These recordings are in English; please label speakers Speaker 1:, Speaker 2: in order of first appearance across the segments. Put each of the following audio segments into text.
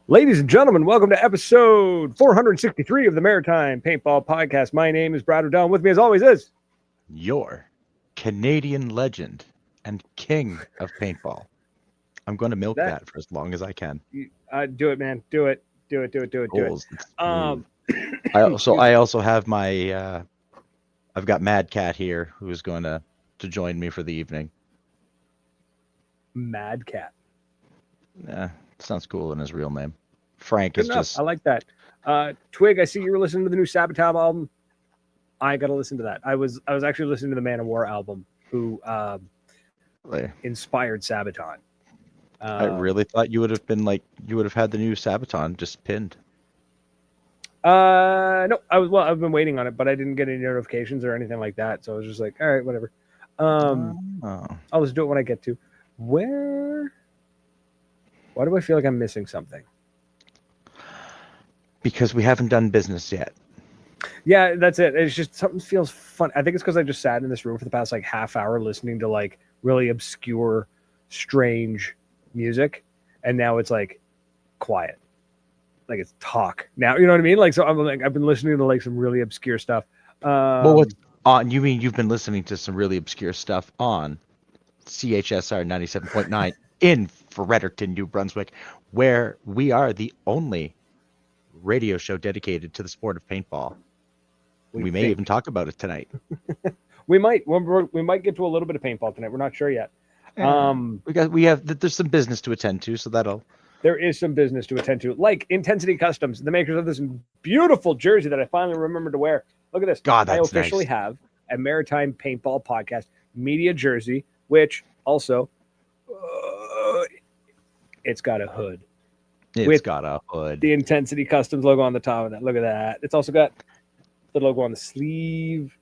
Speaker 1: Ladies and gentlemen, welcome to episode 463 of the Maritime Paintball Podcast. My name is Brad O'Donnell. With me, as always, is
Speaker 2: Your Canadian legend and king of paintball. I'm going to milk that for as long as I can.
Speaker 1: Do it, man. Do it. Do it.
Speaker 2: Goals. I also have my I've got Mad Cat here who's going to join me for the evening.
Speaker 1: Mad Cat.
Speaker 2: Yeah, sounds cool in his real name. Frank
Speaker 1: Good
Speaker 2: is
Speaker 1: enough.
Speaker 2: just.
Speaker 1: I like that. Twig, I see you were listening to the new Sabotage album. I got to listen to that. I was actually listening to the Man of War album, who inspired Sabaton.
Speaker 2: I really thought you would have been you would have had the new Sabaton just pinned.
Speaker 1: No, I've been waiting on it, but I didn't get any notifications or anything like that. So I was just like, all right, whatever. I'll just do it when I get to. Why do I feel like I'm missing something?
Speaker 2: Because we haven't done business yet.
Speaker 1: Yeah, that's it. It's just something feels fun. I think it's because I just sat in this room for the past half hour listening to really obscure, strange music, and now it's quiet, it's talk now. You know what I mean? So I've been listening to some really obscure stuff.
Speaker 2: Well, what's on? You mean you've been listening to some really obscure stuff on CHSR 97.9 in Fredericton, New Brunswick, where we are the only radio show dedicated to the sport of paintball. We may even talk about it tonight.
Speaker 1: We might get to a little bit of paintball tonight. We're not sure yet.
Speaker 2: There's some business to attend to, so there
Speaker 1: is some business to attend to. Like Intensity Customs, the makers of this beautiful jersey that I finally remembered to wear. Look at this.
Speaker 2: God, that's
Speaker 1: I officially have a Maritime Paintball Podcast media jersey, which also it's got a hood.
Speaker 2: It's got a hood.
Speaker 1: The Intensity Customs logo on the top of that. Look at that. It's also got the logo on the sleeve.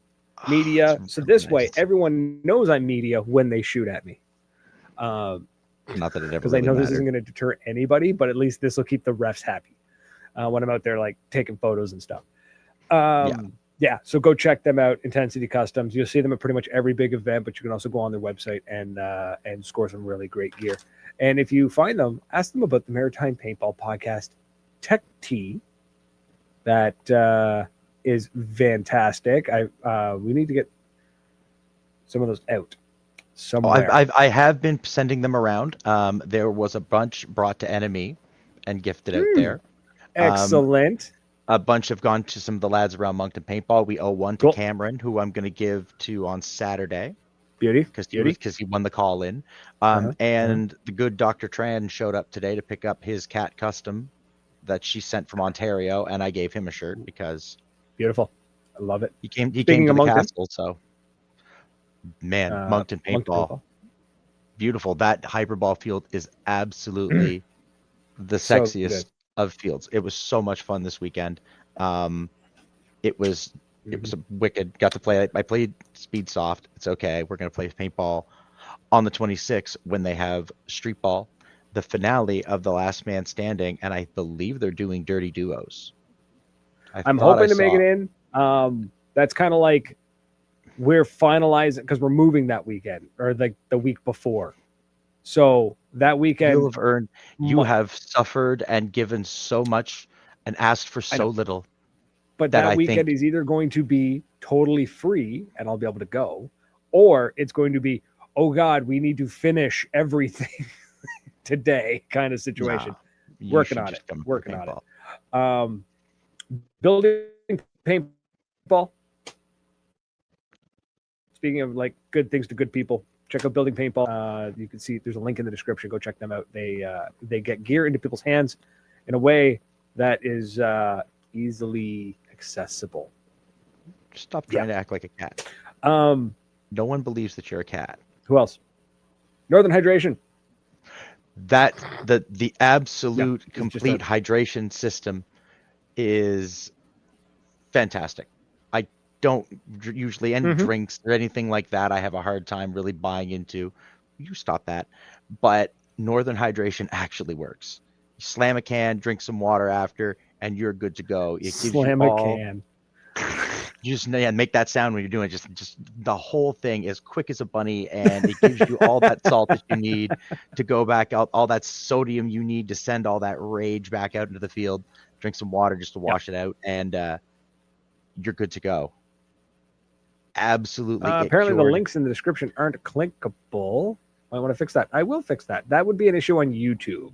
Speaker 1: Media. So this way, everyone knows I'm media when they shoot at me.
Speaker 2: Not that it ever.
Speaker 1: Because I know this isn't going to deter anybody, but at least this will keep the refs happy when I'm out there taking photos and stuff. Yeah. So go check them out. Intensity Customs. You'll see them at pretty much every big event, but you can also go on their website and score some really great gear. And if you find them, ask them about the Maritime Paintball Podcast Tech Tee. That is fantastic. We need to get some of those out somewhere.
Speaker 2: I have been sending them around. There was a bunch brought to Enemy and gifted out there.
Speaker 1: Excellent.
Speaker 2: A bunch have gone to some of the lads around Moncton Paintball. We owe one to Cameron, who I'm going to give to on Saturday.
Speaker 1: Beauty.
Speaker 2: Because he won the call in. The good Dr. Tran showed up today to pick up his cat custom that she sent from Ontario, and I gave him a shirt because
Speaker 1: beautiful. I love it.
Speaker 2: He came to the castle, so man, Moncton Paintball. Beautiful. That hyperball field is absolutely the sexiest of fields. It was so much fun this weekend. It was a wicked. Got to play. I played speed soft. It's okay. We're gonna play paintball on the 26th when they have street ball, the finale of the Last Man Standing, and I believe they're doing dirty duos.
Speaker 1: I'm hoping to make it in. That's kind of we're finalizing because we're moving that weekend or the week before. So that weekend
Speaker 2: you have suffered and given so much and asked for so little.
Speaker 1: But that weekend is either going to be totally free and I'll be able to go, or it's going to be, oh God, we need to finish everything today kind of situation. Working on it. Building paintball. Speaking of good things to good people, check out Building Paintball. You can see there's a link in the description. Go check them out. They get gear into people's hands in a way that is easily accessible.
Speaker 2: Stop trying to act like a cat. No one believes that you're a cat.
Speaker 1: Who else? Northern Hydration.
Speaker 2: That the absolute complete hydration system is fantastic. I don't usually any drinks or anything like that. I have a hard time really buying into. You stop that. But Northern Hydration actually works. You slam a can, drink some water after, and you're good to go. It gives
Speaker 1: Slam
Speaker 2: you
Speaker 1: a can.
Speaker 2: You just make that sound when you're doing it. Just the whole thing as quick as a bunny, and it gives you all that salt that you need to go back out, all that sodium you need to send all that rage back out into the field. Drink some water just to wash it out, and you're good to go. Absolutely.
Speaker 1: Apparently, the links in the description aren't clickable. I want to fix that. I will fix that. That would be an issue on YouTube.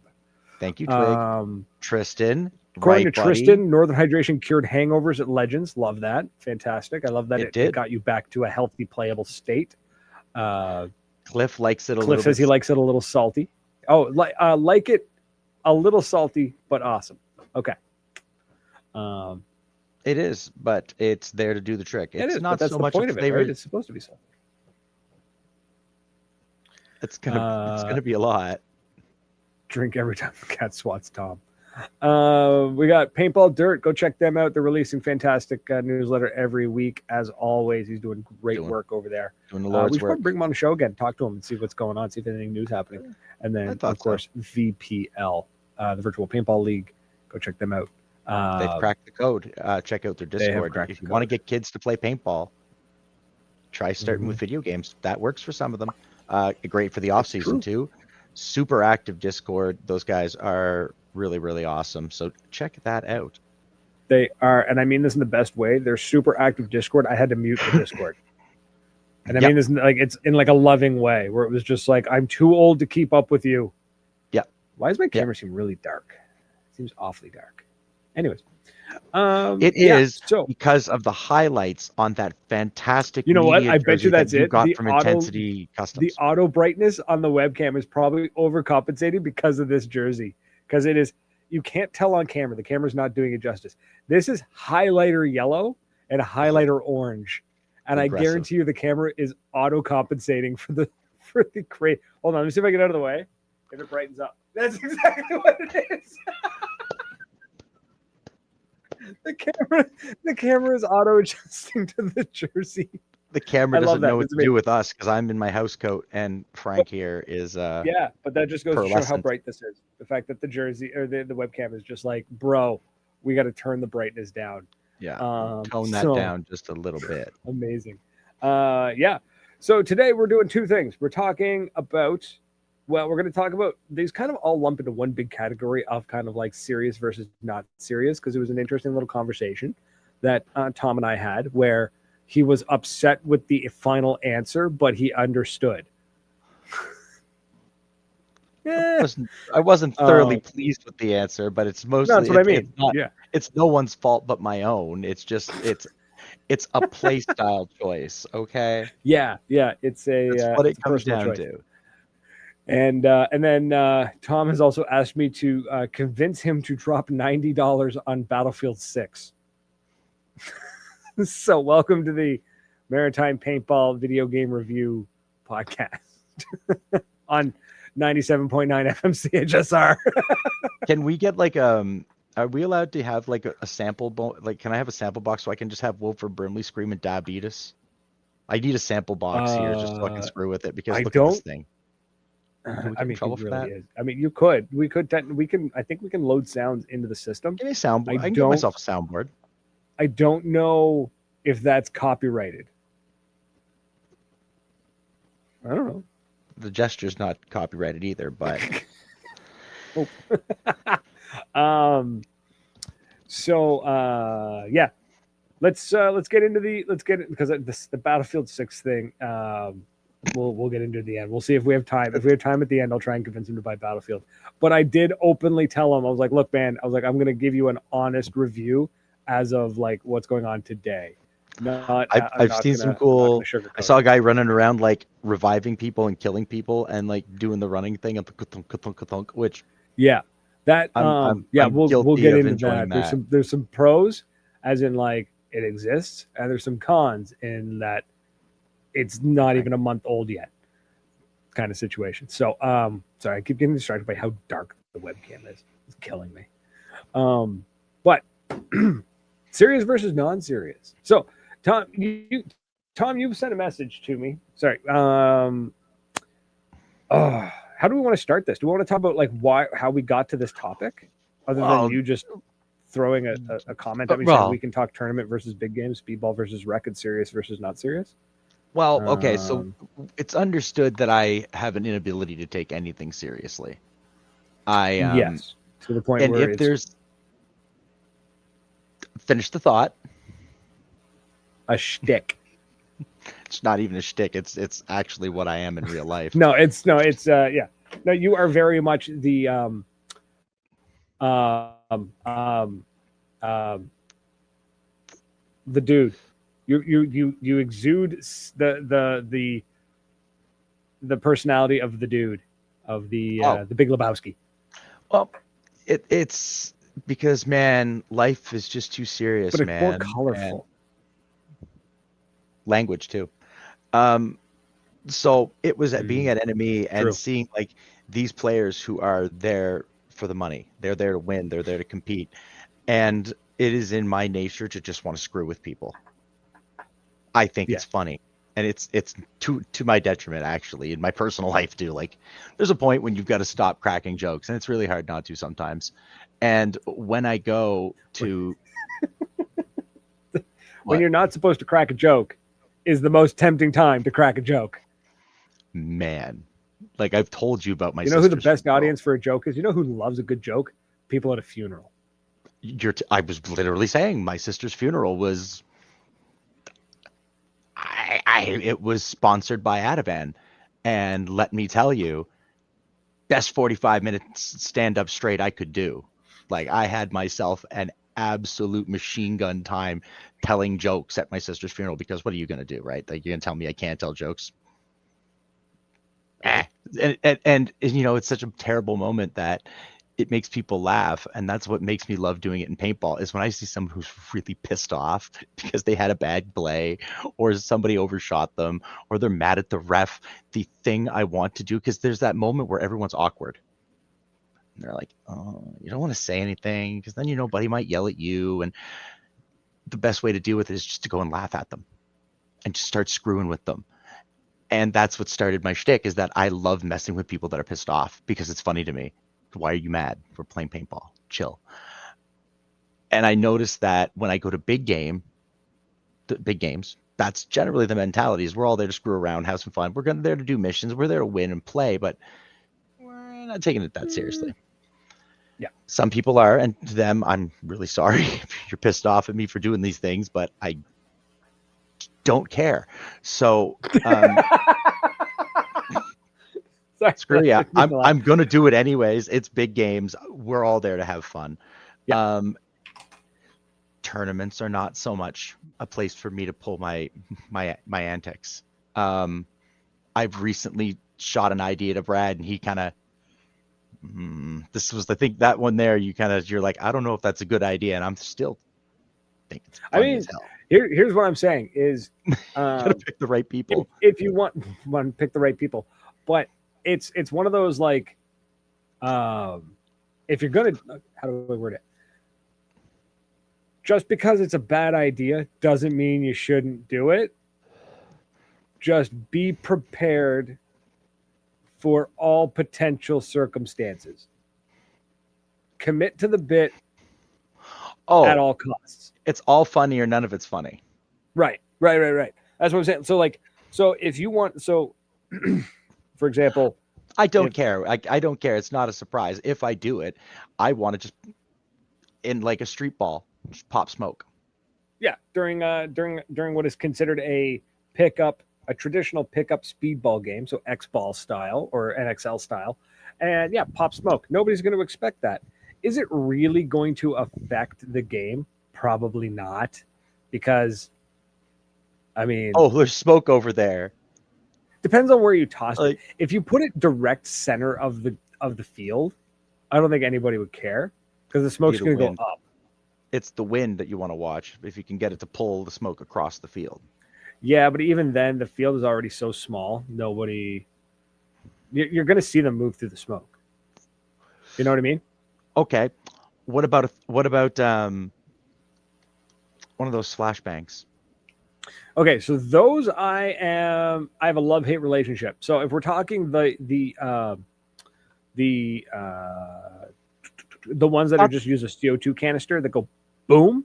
Speaker 2: Thank you, Twig. Tristan.
Speaker 1: According to Tristan, Northern Hydration cured hangovers at Legends. Love that. Fantastic. I love that it got you back to a healthy, playable state.
Speaker 2: Cliff likes it a little
Speaker 1: Cliff says he likes it a little salty. Oh, like it a little salty, but awesome. Okay.
Speaker 2: It is, but it's there to do the trick. It's not so much
Speaker 1: point
Speaker 2: a flavor.
Speaker 1: Right? It's supposed to be salty.
Speaker 2: It's gonna be a lot.
Speaker 1: Drink every time the cat swats Tom. We got Paintball Dirt. Go check them out. They're releasing fantastic newsletter every week. As always, he's doing great work over there.
Speaker 2: Doing the Lord's
Speaker 1: we should
Speaker 2: work.
Speaker 1: bring him on the show again, talk to him, and see what's going on, see if anything new's happening. And then, of course, VPL, the Virtual Paintball League. Go check them out.
Speaker 2: They've cracked the code. Check out their Discord. If you want to get kids to play paintball, try starting with video games. That works for some of them. Great for the off season too. Super active Discord. Those guys are really, really awesome. So check that out.
Speaker 1: They are, and I mean this in the best way. They're super active Discord. I had to mute the Discord. And I mean this like it's in like a loving way where it was just like, I'm too old to keep up with you.
Speaker 2: Yeah.
Speaker 1: Why does my camera seem really dark? It seems awfully dark. Anyways,
Speaker 2: it is because of the highlights on that fantastic.
Speaker 1: You know what? I bet you that's it.
Speaker 2: Got from Intensity Customs.
Speaker 1: The auto brightness on the webcam is probably overcompensating because of this jersey. Because it is, you can't tell on camera. The camera's not doing it justice. This is highlighter yellow and highlighter orange, and I guarantee you the camera is auto compensating for the crate. Hold on, let me see if I get out of the way. If it brightens up, that's exactly what it is. The camera is auto adjusting to the jersey.
Speaker 2: The camera doesn't know what to do with us because I'm in my house coat and Frank here is
Speaker 1: yeah, but that just goes to show how bright this is. The fact that the jersey or the webcam is just like, bro, we got to turn the brightness down.
Speaker 2: Yeah, tone that down just a little bit.
Speaker 1: Amazing. Yeah. So today we're doing two things. We're talking about, well, we're going to talk about these kind of all lump into one big category of kind of like serious versus not serious, because it was an interesting little conversation that Tom and I had where he was upset with the final answer, but he understood.
Speaker 2: I wasn't thoroughly pleased with the answer, but it's mostly
Speaker 1: that's what I mean.
Speaker 2: It's no one's fault but my own. It's just it's a play style choice. Okay.
Speaker 1: Yeah. It's
Speaker 2: That's what it comes down to.
Speaker 1: And then Tom has also asked me to convince him to drop $90 on Battlefield 6. So welcome to the Maritime Paintball Video Game Review Podcast on 97.9 FM CHSR.
Speaker 2: Can we get like are we allowed to have like a sample can I have a sample box so I can just have Wilford Brimley screaming diabetes? I need a sample box here just so I can screw with it because look at this thing.
Speaker 1: I mean, trouble for that? I mean, you could. We can. I think we can load sounds into the system.
Speaker 2: Give me a soundboard. I can get myself a soundboard.
Speaker 1: I don't know if that's copyrighted. I don't know.
Speaker 2: The gesture's not copyrighted either, but.
Speaker 1: Yeah. Let's get into because the Battlefield 6 thing. We'll get into the end. We'll see if we have time. If we have time at the end, I'll try and convince him to buy Battlefield. But I did openly tell him, I was like, look, man, I'm going to give you an honest review as of like what's going on today.
Speaker 2: I've seen some cool. I saw a guy running around like reviving people and killing people and like doing the running thing of the ka-thunk, which
Speaker 1: we'll get into that. There's some pros, as in like it exists, and there's some cons in that it's not even a month old yet, kind of situation. So sorry, I keep getting distracted by how dark the webcam is. It's killing me. But serious versus non-serious. So Tom, you've sent a message to me. Sorry. How do we want to start this? Do we want to talk about like how we got to this topic, other than you just throwing a comment at me saying we can talk tournament versus big games, speedball versus rec, and serious versus not serious.
Speaker 2: Well, okay, so it's understood that I have an inability to take anything seriously.
Speaker 1: Yes, to the point
Speaker 2: and
Speaker 1: where
Speaker 2: if there's finish the thought.
Speaker 1: A shtick.
Speaker 2: It's not even a shtick. It's actually what I am in real life.
Speaker 1: No, yeah. No, you are very much the the dude. You exude the personality of the dude, of the Big Lebowski.
Speaker 2: Well, it's because, man, life is just too serious,
Speaker 1: but it's
Speaker 2: man.
Speaker 1: more colorful.
Speaker 2: Language too. So it was being at Enemy and seeing like these players who are there for the money. They're there to win. They're there to compete. And it is in my nature to just want to screw with people. I think it's funny. And it's to my detriment, actually, in my personal life too. Like, there's a point when you've got to stop cracking jokes, and it's really hard not to sometimes. And when I go to
Speaker 1: when you're not supposed to crack a joke is the most tempting time to crack a joke.
Speaker 2: Man, like I've told you about my
Speaker 1: You know who the best audience for a joke is? You know who loves a good joke? People at a funeral.
Speaker 2: I was literally saying my sister's funeral was it was sponsored by Ativan, and let me tell you, best 45 minutes stand up straight I could do. Like, I had myself an absolute machine gun time telling jokes at my sister's funeral, because what are you going to do, right? Like, you're going to tell me I can't tell jokes? And you know, it's such a terrible moment that it makes people laugh, and that's what makes me love doing it in paintball, is when I see someone who's really pissed off because they had a bad play, or somebody overshot them, or they're mad at the ref. The thing I want to do, because there's that moment where everyone's awkward. And they're like, oh, you don't want to say anything, because then, you know, buddy might yell at you, and the best way to deal with it is just to go and laugh at them and just start screwing with them. And that's what started my shtick, is that I love messing with people that are pissed off because it's funny to me. Why are you mad? We're playing paintball. Chill. And I noticed that when I go to big games, that's generally the mentality, is we're all there to screw around, have some fun. We're there to do missions. We're there to win and play, but we're not taking it that seriously.
Speaker 1: Yeah.
Speaker 2: Some people are, and to them, I'm really sorry if you're pissed off at me for doing these things, but I don't care. So screw yeah, I'm gonna do it anyways. It's big games. We're all there to have fun. Yeah. Tournaments are not so much a place for me to pull my antics. I've recently shot an idea to Brad, and he kind of this was, I think, that one there, you're like, I don't know if that's a good idea, and I'm still thinking it's funny as hell.
Speaker 1: Here's what I'm saying is
Speaker 2: you gotta pick the right people.
Speaker 1: If you want to pick the right people, but it's one of those, like, if you're gonna, how do I word it? Just because it's a bad idea doesn't mean you shouldn't do it. Just be prepared for all potential circumstances. Commit to the bit at all costs.
Speaker 2: It's all funny or none of it's funny.
Speaker 1: Right. That's what I'm saying. So if you want, for example,
Speaker 2: I don't care. I don't care. It's not a surprise. If I do it, I want to just, in like a street ball, just pop smoke.
Speaker 1: Yeah, during what is considered a traditional pickup speedball game, so X-ball style or NXL style, and yeah, pop smoke. Nobody's going to expect that. Is it really going to affect the game? Probably not, because, I mean,
Speaker 2: there's smoke over there.
Speaker 1: Depends on where you toss it. If you put it direct center of the field, I don't think anybody would care, because the smoke's going to go up.
Speaker 2: It's the wind that you want to watch, if you can get it to pull the smoke across the field.
Speaker 1: Yeah, but even then, the field is already so small. You're going to see them move through the smoke. You know what I mean?
Speaker 2: Okay. What about one of those flashbangs? Okay,
Speaker 1: so those I have a love-hate relationship. So if we're talking the the ones that are just use a CO2 canister that go boom,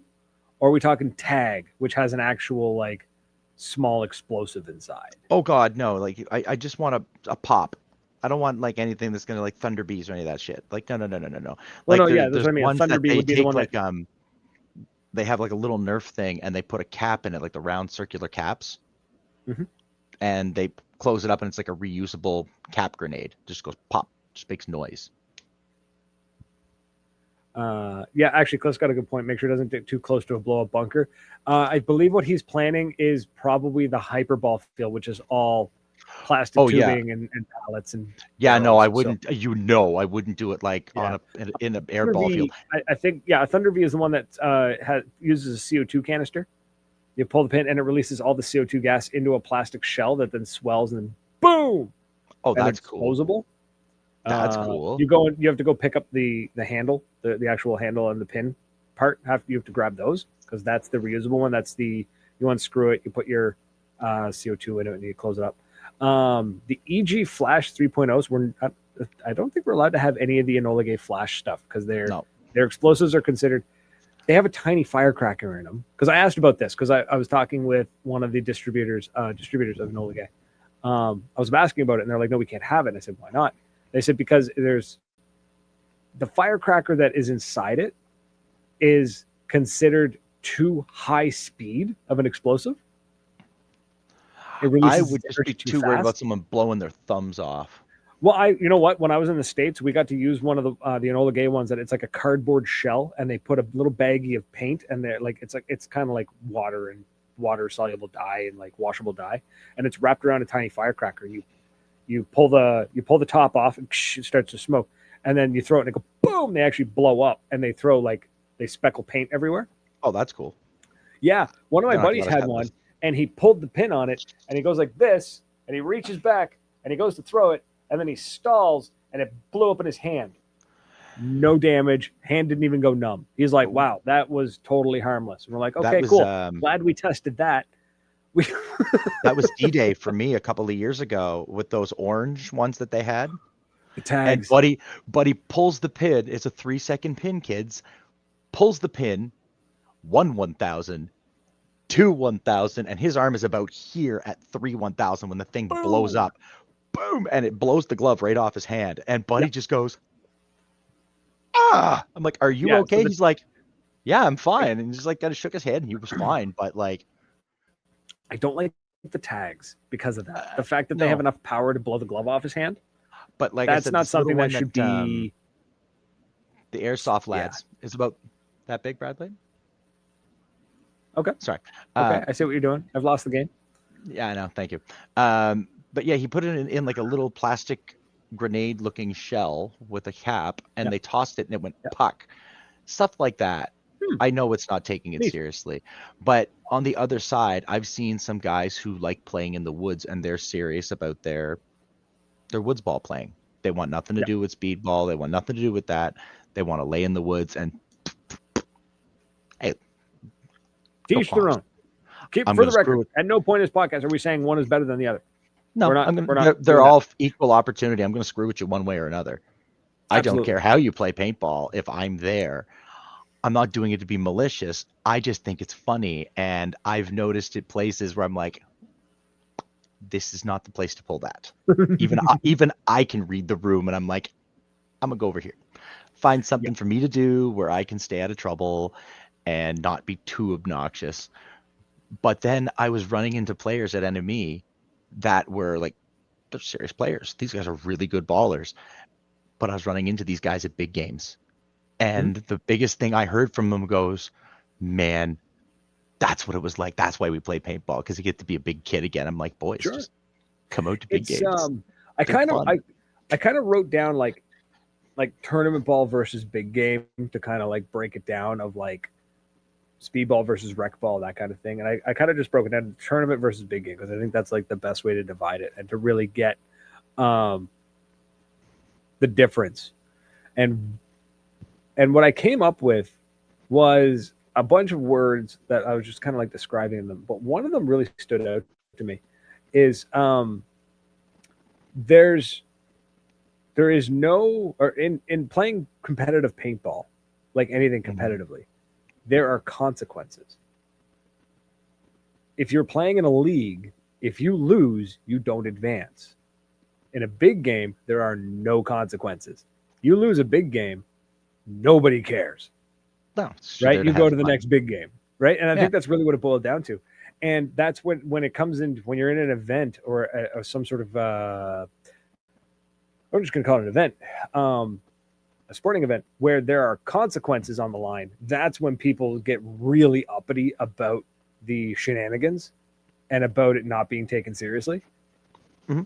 Speaker 1: or are we talking tag, which has an actual like small explosive inside?
Speaker 2: Oh God, no! Like I just want a pop. I don't want like anything that's gonna like thunder bees or any of that shit. Like no.
Speaker 1: Well,
Speaker 2: Like
Speaker 1: no, yeah, that's
Speaker 2: there's
Speaker 1: what I mean. A
Speaker 2: ones
Speaker 1: thunder
Speaker 2: that
Speaker 1: bee
Speaker 2: they
Speaker 1: would be the
Speaker 2: take
Speaker 1: one
Speaker 2: like
Speaker 1: that.
Speaker 2: they have like a little Nerf thing and they put a cap in it, like the round circular caps, and they close it up and it's like a reusable cap grenade. Just goes pop, just makes noise.
Speaker 1: Yeah, actually, Cliff's got a good point. Make sure it doesn't get too close to a blow up bunker. I believe what he's planning is probably the hyperball field, which is all plastic tubing and pallets and
Speaker 2: yeah, no,
Speaker 1: barrels.
Speaker 2: I wouldn't. So, I wouldn't do it like on in an airball field.
Speaker 1: I think a Thunder V is the one that uses a CO2 canister. You pull the pin and it releases all the CO2 gas into a plastic shell that then swells and then boom.
Speaker 2: Oh, that's
Speaker 1: closable.
Speaker 2: That's cool.
Speaker 1: You have to go pick up the handle, the actual handle and the pin part. You have to grab those because that's the reusable one. That's you unscrew it, you put your CO2 in it, and you close it up. The EG Flash 3.0s I don't think we're allowed to have any of the Enola Gay Flash stuff because their explosives are considered. They have a tiny firecracker in them. Because I asked about this because I was talking with one of the distributors of Enola Gay. I was asking about it, and they're like, "No, we can't have it." And I said, "Why not?" They said because there's the firecracker that is inside it is considered too high speed of an explosive.
Speaker 2: I would just be too worried about someone blowing their thumbs off.
Speaker 1: Well, you know what? When I was in the States, we got to use one of the Enola Gay ones that it's like a cardboard shell, and they put a little baggie of paint, and they're like it's kind of like water and water soluble dye and like washable dye, and it's wrapped around a tiny firecracker. You pull the top off, and it starts to smoke, and then you throw it, and it go boom. They actually blow up, and they speckle paint everywhere.
Speaker 2: Oh, that's cool.
Speaker 1: Yeah, one of my buddies had one, and he pulled the pin on it, and he goes like this, and he reaches back, and he goes to throw it. And then he stalls, and it blew up in his hand. No damage. Hand didn't even go numb. He's like, wow, that was totally harmless. And we're like, okay, cool. Glad we tested that.
Speaker 2: That was D-Day for me a couple of years ago with those orange ones that they had.
Speaker 1: The tags.
Speaker 2: And buddy pulls the pin. It's a 3-second pin, kids. Pulls the pin. 1,000. 2,000. And his arm is about here at 3,000 when the thing blows up. Boom, and it blows the glove right off his hand, and Buddy just goes, I'm like, are you okay? He's like, yeah, I'm fine, and just like kind of shook his head, and he was fine. But like,
Speaker 1: I don't like the tags because of that. The fact that they have enough power to blow the glove off his hand.
Speaker 2: But like,
Speaker 1: that's not something that should be.
Speaker 2: The airsoft lads is about that big, Bradley.
Speaker 1: Okay,
Speaker 2: sorry.
Speaker 1: Okay, I see what you're doing. I've lost the game.
Speaker 2: Yeah, I know. Thank you. But yeah, he put it in like a little plastic grenade-looking shell with a cap, and they tossed it, and it went puck. Stuff like that. I know it's not taking it seriously, but on the other side, I've seen some guys who like playing in the woods, and they're serious about their woods ball playing. They want nothing to do with speedball. They want nothing to do with that. They want to lay in the woods and hey,
Speaker 1: teach their own. For the record, at no point in this podcast are we saying one is better than the other.
Speaker 2: No, they're all equal opportunity. I'm going to screw with you one way or another. Absolutely. I don't care how you play paintball. If I'm there, I'm not doing it to be malicious. I just think it's funny. And I've noticed at places where I'm like, this is not the place to pull that. Even I can read the room, and I'm like, I'm going to go over here. Find something for me to do where I can stay out of trouble and not be too obnoxious. But then I was running into players at NME that were like, they're serious players. These guys are really good ballers. But I was running into these guys at big games. And the biggest thing I heard from them goes, man, that's what it was like. That's why we play paintball, because you get to be a big kid again. I'm like, boys, just come out to big games.
Speaker 1: I kind of wrote down like tournament ball versus big game to kind of like break it down of like speedball versus rec ball, that kind of thing. And I kind of just broke it down to tournament versus big game because I think that's like the best way to divide it and to really get the difference. And what I came up with was a bunch of words that I was just kind of like describing them. But one of them really stood out to me is there's there is no, or in playing competitive paintball, like anything competitively, there are consequences. If you're playing in a league, if you lose, you don't advance. In a big game, there are no consequences. You lose a big game, nobody cares.
Speaker 2: No,
Speaker 1: right? You go to the next big game, right? And I think that's really what it boiled down to. And that's when it comes in, when you're in an event or some sort of, I'm just going to call it an event, a sporting event where there are consequences on the line. That's when people get really uppity about the shenanigans and about it not being taken seriously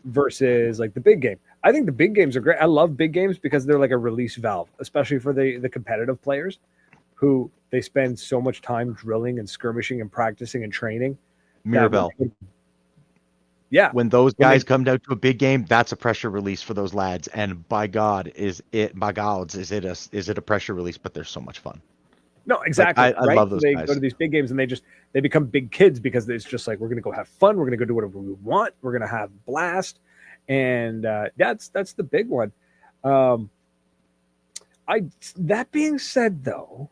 Speaker 1: versus like the big game. I think the big games are great. I love big games because they're like a release valve, especially for the competitive players who they spend so much time drilling and skirmishing and practicing and training.
Speaker 2: Mirabelle.
Speaker 1: Yeah.
Speaker 2: When those guys come down to a big game, that's a pressure release for those lads. And by God, is it a pressure release? But they're so much fun.
Speaker 1: No, exactly.
Speaker 2: Like, I love those
Speaker 1: they
Speaker 2: guys.
Speaker 1: Go to these big games and they become big kids because it's just like, we're going to go have fun. We're going to go do whatever we want. We're going to have blast. And that's the big one. That being said, though,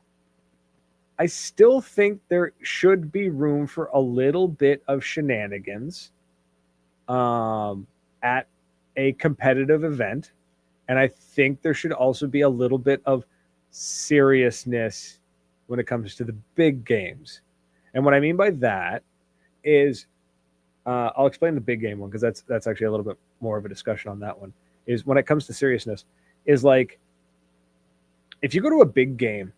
Speaker 1: I still think there should be room for a little bit of shenanigans at a competitive event. And I think there should also be a little bit of seriousness when it comes to the big games. And what I mean by that is, I'll explain the big game one because that's actually a little bit more of a discussion on that one. Is when it comes to seriousness, is like if you go to a big game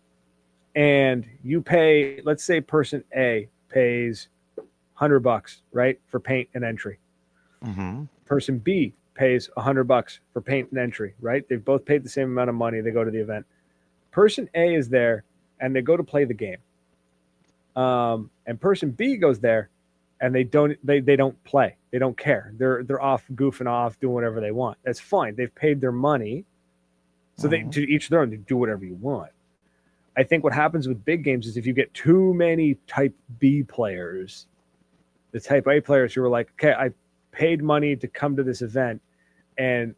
Speaker 1: and you pay, let's say person A pays $100, right, for paint and entry. Person B pays $100 for paint and entry, right? They've both paid the same amount of money. They go to the event. Person A is there and they go to play the game. And person B goes there and they don't play. They don't care. They're off goofing off, doing whatever they want. That's fine. They've paid their money. So they, to each their own, they do whatever you want. I think what happens with big games is if you get too many type B players, the type A players who are like, okay, I paid money to come to this event and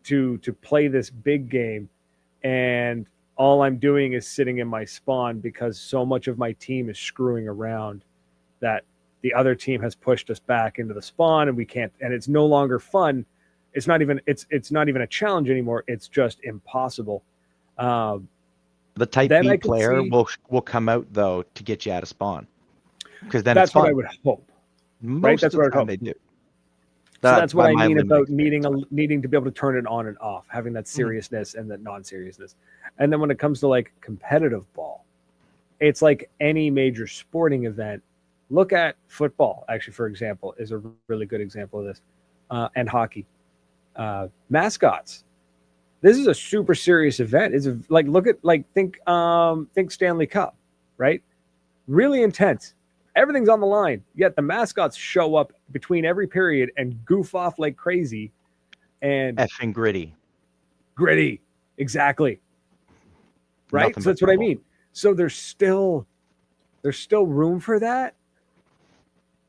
Speaker 1: to play this big game, and all I'm doing is sitting in my spawn because so much of my team is screwing around that the other team has pushed us back into the spawn and we can't, and it's no longer fun. It's not even a challenge anymore. It's just impossible.
Speaker 2: The type B player will come out though to get you out of spawn, because then
Speaker 1: that's what I would hope. Right? That's what I hope
Speaker 2: they do.
Speaker 1: So that's what I mean about needing to be able to turn it on and off, having that seriousness and that non-seriousness. And then when it comes to like competitive ball, it's like any major sporting event. Look at football, actually, for example, is a really good example of this, and hockey. Mascots. This is a super serious event. It's think Stanley Cup, right? Really intense. Everything's on the line. Yet the mascots show up between every period and goof off like crazy. And
Speaker 2: effing gritty.
Speaker 1: Exactly. Right. So that's what I mean. So there's still room for that.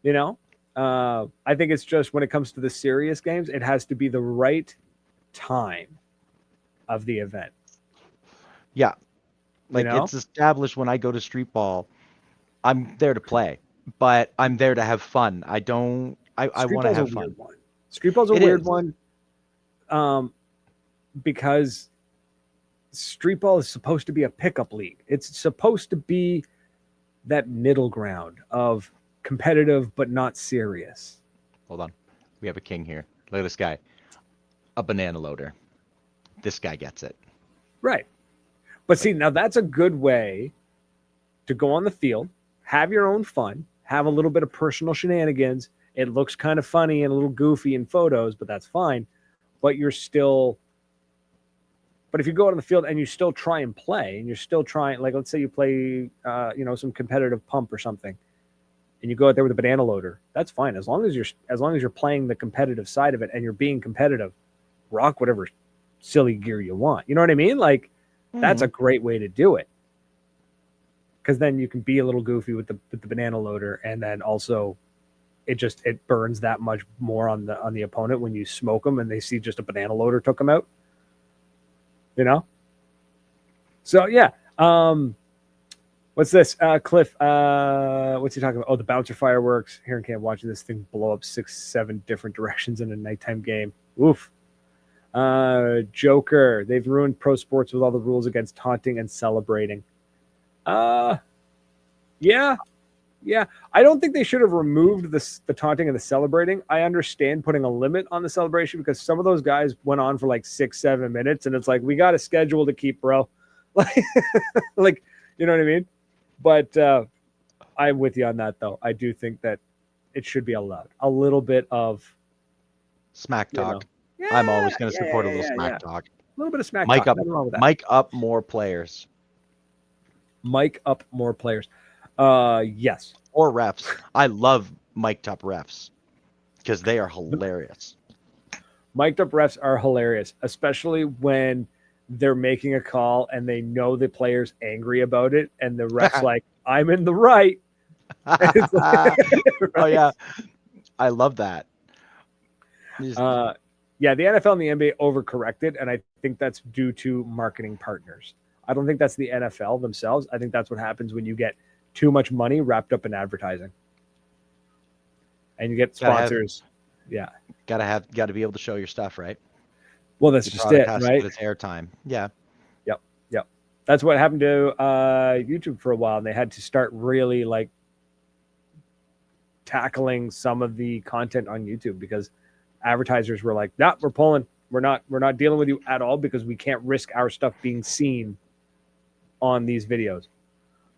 Speaker 1: You know, I think it's just when it comes to the serious games, it has to be the right time of the event.
Speaker 2: Yeah. Like, you know? It's established when I go to street ball, I'm there to play, but I'm there to have fun. I want to have fun.
Speaker 1: Street ball's a weird one. Because street ball is supposed to be a pickup league. It's supposed to be that middle ground of competitive but not serious.
Speaker 2: Hold on. We have a king here. Look at this guy. A banana loader. This guy gets it.
Speaker 1: Right. But see, now that's a good way to go on the field, have your own fun, have a little bit of personal shenanigans. It looks kind of funny and a little goofy in photos, but that's fine. But if you go out on the field and you still try and play, and you're still trying, like, let's say you play, some competitive pump or something, and you go out there with a banana loader, that's fine. As long as you're playing the competitive side of it and you're being competitive, rock whatever silly gear you want. You know what I mean? Like, that's a great way to do it. Because then you can be a little goofy with the banana loader, and then also it burns that much more on the opponent when you smoke them and they see just a banana loader took them out. So yeah. What's this? Cliff, what's he talking about? Oh, the bouncer fireworks. Here in camp watching this thing blow up 6-7 different directions in a nighttime game. Oof. Joker. They've ruined pro sports with all the rules against taunting and celebrating. Yeah. I don't think they should have removed the taunting and the celebrating. I understand putting a limit on the celebration because some of those guys went on for like 6-7 minutes, and it's like, we got a schedule to keep, bro. Like, you know what I mean? But I'm with you on that, though. I do think that it should be allowed. A little bit of
Speaker 2: smack talk. I'm always going to support a little smack talk.
Speaker 1: A little bit of smack talk. Nothing wrong with that.
Speaker 2: Mic up more players.
Speaker 1: Mic up more players. Yes.
Speaker 2: Or refs. I love mic'd up refs because they are hilarious.
Speaker 1: Mic'd up refs are hilarious, especially when they're making a call and they know the player's angry about it, and the ref's like, I'm in the right. Like, right.
Speaker 2: Oh, yeah. I love that.
Speaker 1: Yeah, the NFL and the NBA overcorrected, and I think that's due to marketing partners. I don't think that's the NFL themselves. I think that's what happens when you get too much money wrapped up in advertising. And you get sponsors.
Speaker 2: Got to be able to show your stuff, right?
Speaker 1: Well, that's just it, right?
Speaker 2: It's airtime. Yeah.
Speaker 1: Yep. That's what happened to YouTube for a while, and they had to start really like tackling some of the content on YouTube because advertisers were like, "Nah, we're pulling. We're not dealing with you at all because we can't risk our stuff being seen on these videos."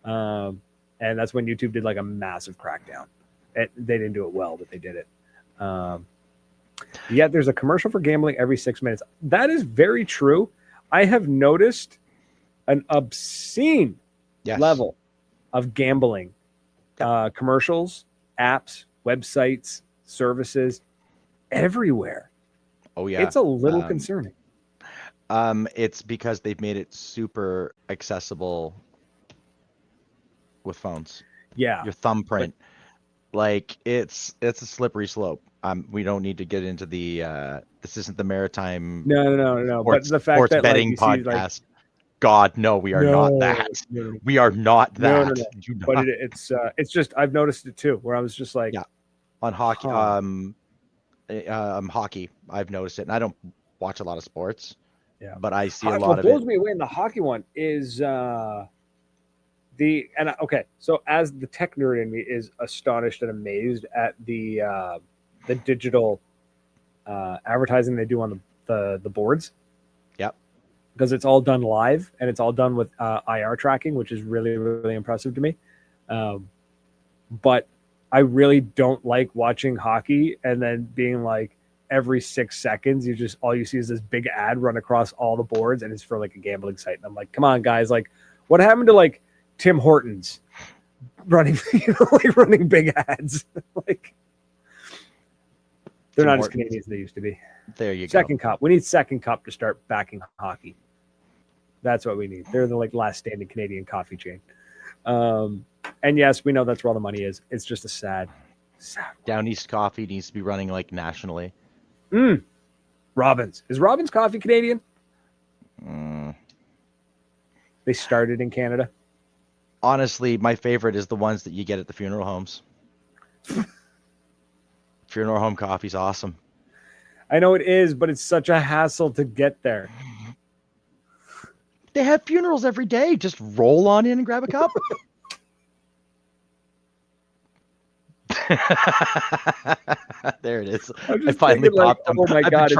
Speaker 1: And that's when YouTube did like a massive crackdown. They didn't do it well, but they did it. Yet there's a commercial for gambling every 6 minutes. That is very true. I have noticed an obscene level of gambling commercials, apps, websites, services, everywhere.
Speaker 2: Oh, yeah.
Speaker 1: It's a little concerning.
Speaker 2: It's because they've made it super accessible with phones.
Speaker 1: Yeah.
Speaker 2: Your thumbprint. Like it's a slippery slope. We don't need to get into the this isn't the maritime
Speaker 1: no.
Speaker 2: Sports,
Speaker 1: but the fact
Speaker 2: sports
Speaker 1: that
Speaker 2: betting
Speaker 1: like,
Speaker 2: podcast. God, no, we are not that.
Speaker 1: No.
Speaker 2: We are not that.
Speaker 1: No. But it's just I've noticed it too, where I was just like,
Speaker 2: on hockey, hockey, I've noticed it, and I don't watch a lot of sports. Yeah, but I see a lot of it.
Speaker 1: What blows me away in the hockey one is so as the tech nerd in me is astonished and amazed at the digital advertising they do on the boards.
Speaker 2: Yep.
Speaker 1: Because it's all done live and it's all done with IR tracking, which is really, really impressive to me. But I really don't like watching hockey and then being like every 6 seconds, all you see is this big ad run across all the boards and it's for like a gambling site. And I'm like, come on, guys. Like, what happened to like Tim Hortons running, like running big ads? Like, they're not as Canadian as they used to be.
Speaker 2: There you go.
Speaker 1: Second Cup. We need Second Cup to start backing hockey. That's what we need. They're the like last standing Canadian coffee chain. And yes, we know that's where all the money is. It's just a sad.
Speaker 2: Down East Coffee needs to be running like nationally.
Speaker 1: Robbins. Is Robbins Coffee Canadian? They started in Canada.
Speaker 2: Honestly, my favorite is the ones that you get at the funeral homes. Funeral home coffee's awesome.
Speaker 1: I know it is, but it's such a hassle to get there.
Speaker 2: They have funerals every day. Just roll on in and grab a cup. There it is. I finally popped them.
Speaker 1: Oh my God,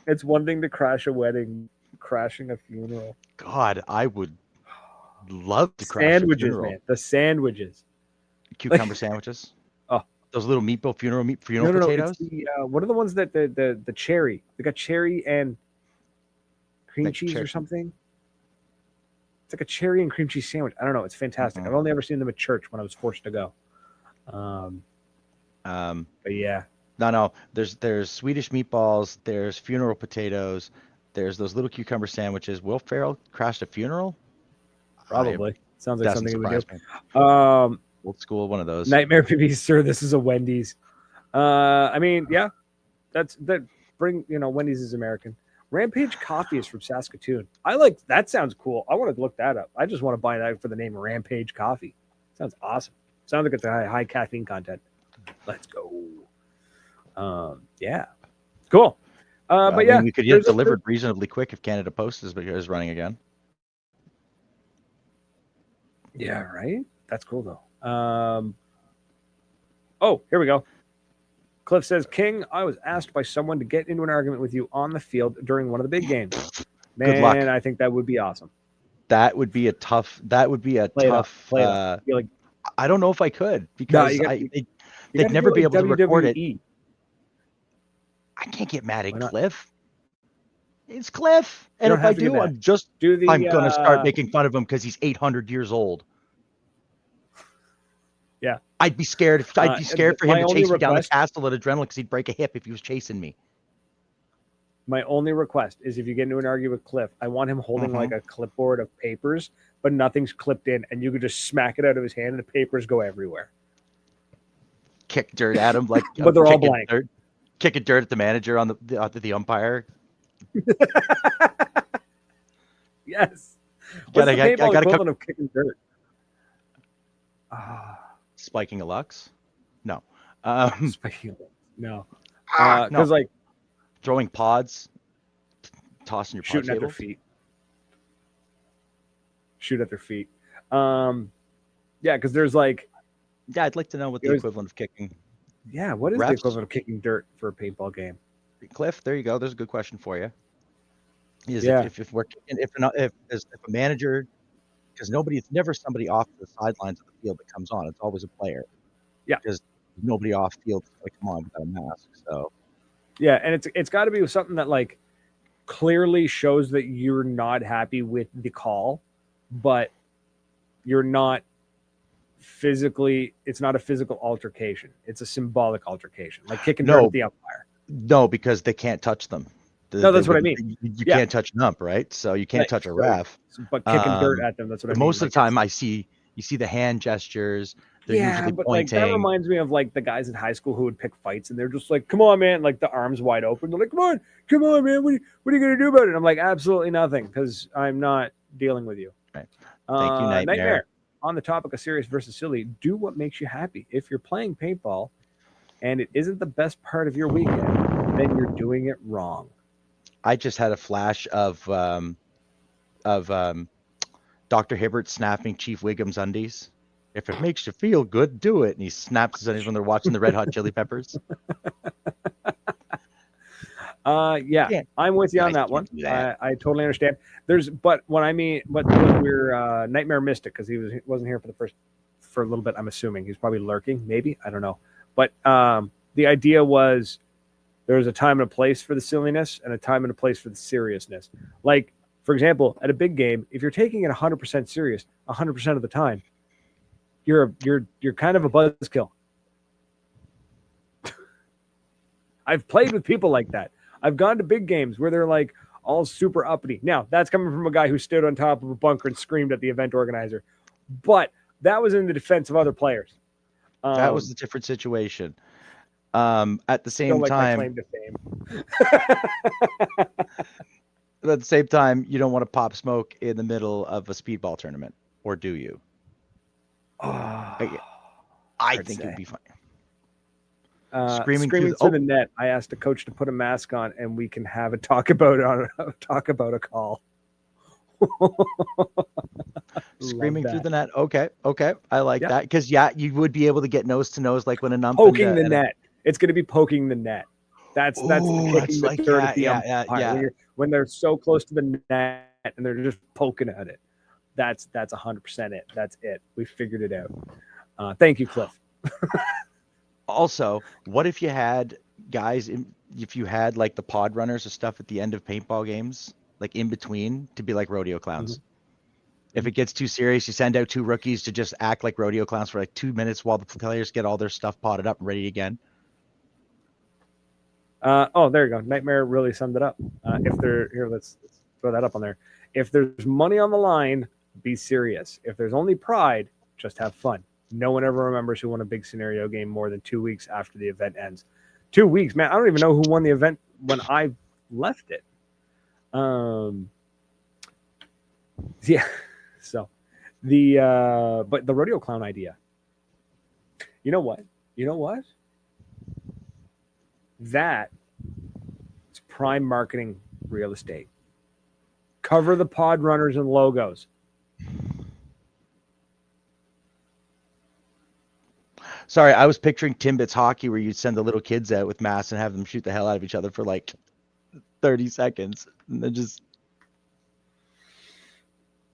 Speaker 1: it's one thing to crash a wedding, crashing a funeral.
Speaker 2: God, I would love to crash a funeral.
Speaker 1: Man. The sandwiches.
Speaker 2: Cucumber sandwiches. Oh, those little funeral potatoes.
Speaker 1: What are the ones that the cherry? They got cherry and cream cheese or something. It's like a cherry and cream cheese sandwich. I don't know. It's fantastic. I've only ever seen them at church when I was forced to go. But yeah.
Speaker 2: No. There's Swedish meatballs. There's funeral potatoes. There's those little cucumber sandwiches. Will Ferrell crashed a funeral?
Speaker 1: Probably. Sounds like something he would do.
Speaker 2: Old school, one of those.
Speaker 1: Nightmare PB, sir. This is a Wendy's. I mean, yeah, Wendy's is American. Rampage Coffee is from Saskatoon. That sounds cool. I want to look that up. I just want to buy that for the name Rampage Coffee. Sounds awesome. Sounds like it's a high caffeine content. Let's go. Yeah, cool. But yeah,
Speaker 2: we could get it delivered reasonably quick if Canada Post is running again.
Speaker 1: Yeah, right. That's cool though. Oh, here we go. Cliff says, King, I was asked by someone to get into an argument with you on the field during one of the big games. Man, good luck. I think that would be awesome.
Speaker 2: That would be a tough. Play it. I don't know if I could because they'd never be able to record it. I can't get mad at Cliff. It's Cliff, and if I do, I'm going to start making fun of him because he's 800 years old.
Speaker 1: Yeah,
Speaker 2: I'd be scared. I'd be scared for him to chase me down the castle at Adrenaline because he'd break a hip if he was chasing me.
Speaker 1: My only request is if you get into an argument with Cliff, I want him holding like a clipboard of papers, but nothing's clipped in, and you could just smack it out of his hand, and the papers go everywhere.
Speaker 2: Kick dirt at him, like
Speaker 1: but they're all blank.
Speaker 2: Kicking dirt at the manager on the umpire.
Speaker 1: Yes. What's the paintball equivalent of kicking dirt?
Speaker 2: Spiking a Lux? No.
Speaker 1: Spiking a Lux. No. Because like
Speaker 2: throwing pods, tossing your pod
Speaker 1: shooting
Speaker 2: table.
Speaker 1: At their feet. Shoot at their feet. Yeah, because there's like.
Speaker 2: Yeah, I'd like to know what the equivalent of kicking.
Speaker 1: Yeah, what is the equivalent of kicking dirt for a paintball game?
Speaker 2: Cliff, there you go. There's a good question for you. If a manager, because it's never somebody off the sidelines of the field that comes on. It's always a player.
Speaker 1: Yeah,
Speaker 2: because nobody off field is going to come on without a mask. So.
Speaker 1: Yeah, and it's got to be something that like clearly shows that you're not happy with the call, but you're not physically. It's not a physical altercation. It's a symbolic altercation, like kicking dirt at the umpire.
Speaker 2: No, because they can't touch them.
Speaker 1: That's what I mean.
Speaker 2: You can't touch an ump, right? So you can't touch a ref.
Speaker 1: But kicking dirt at them, that's what I mean.
Speaker 2: Most of the time, you see the hand gestures. They're usually
Speaker 1: but
Speaker 2: pointing.
Speaker 1: Like that reminds me of like the guys in high school who would pick fights, and they're just like, "Come on, man!" Like the arms wide open. They're like, "Come on, man! What are you gonna do about it?" And I'm like, "Absolutely nothing," because I'm not dealing with you.
Speaker 2: Right. Thank you, Nightmare.
Speaker 1: On the topic of serious versus silly, do what makes you happy. If you're playing paintball, and it isn't the best part of your weekend, then you're doing it wrong.
Speaker 2: I just had a flash of Dr. Hibbert snapping Chief Wiggum's undies. If it makes you feel good, do it. And he snaps his undies when they're watching the Red Hot Chili Peppers.
Speaker 1: Yeah, I'm with you on that one. I totally understand. But we're Nightmare missed it because he wasn't here for a little bit. I'm assuming he's probably lurking. Maybe, I don't know. But the idea was there's a time and a place for the silliness and a time and a place for the seriousness. Like, for example, at a big game, if you're taking it 100% serious 100% of the time, you're kind of a buzzkill. I've played with people like that. I've gone to big games where they're like all super uppity. Now, that's coming from a guy who stood on top of a bunker and screamed at the event organizer. But that was in the defense of other players.
Speaker 2: That was a different situation. At the same time,
Speaker 1: claim to fame.
Speaker 2: At the same time, you don't want to pop smoke in the middle of a speedball tournament, or do you? I think it'd be fun.
Speaker 1: Screaming through the net. I asked a coach to put a mask on, and we can have a talk about a call.
Speaker 2: Screaming through the net. Okay. I like that because you would be able to get nose to nose, like when a ump
Speaker 1: poking the net. It's going to be poking the net. That's the kicking the dirt at the umpire. When they're so close to the net and they're just poking at it. That's 100% it. That's it. We figured it out. Thank you, Cliff.
Speaker 2: Also, what if you had guys? If you had like the pod runners or stuff at the end of paintball games, like in between, to be like rodeo clowns. Mm-hmm. If it gets too serious, you send out two rookies to just act like rodeo clowns for like 2 minutes while the players get all their stuff potted up and ready again.
Speaker 1: There you go. Nightmare really summed it up. Let's throw that up on there. If there's money on the line, be serious. If there's only pride, just have fun. No one ever remembers who won a big scenario game more than 2 weeks after the event ends. 2 weeks, man. I don't even know who won the event when I left it. Yeah. So but the rodeo clown idea. You know what? That is prime marketing real estate. Cover the pod runners and logos.
Speaker 2: Sorry, I was picturing Timbits hockey where you'd send the little kids out with masks and have them shoot the hell out of each other for like 30 seconds. And then just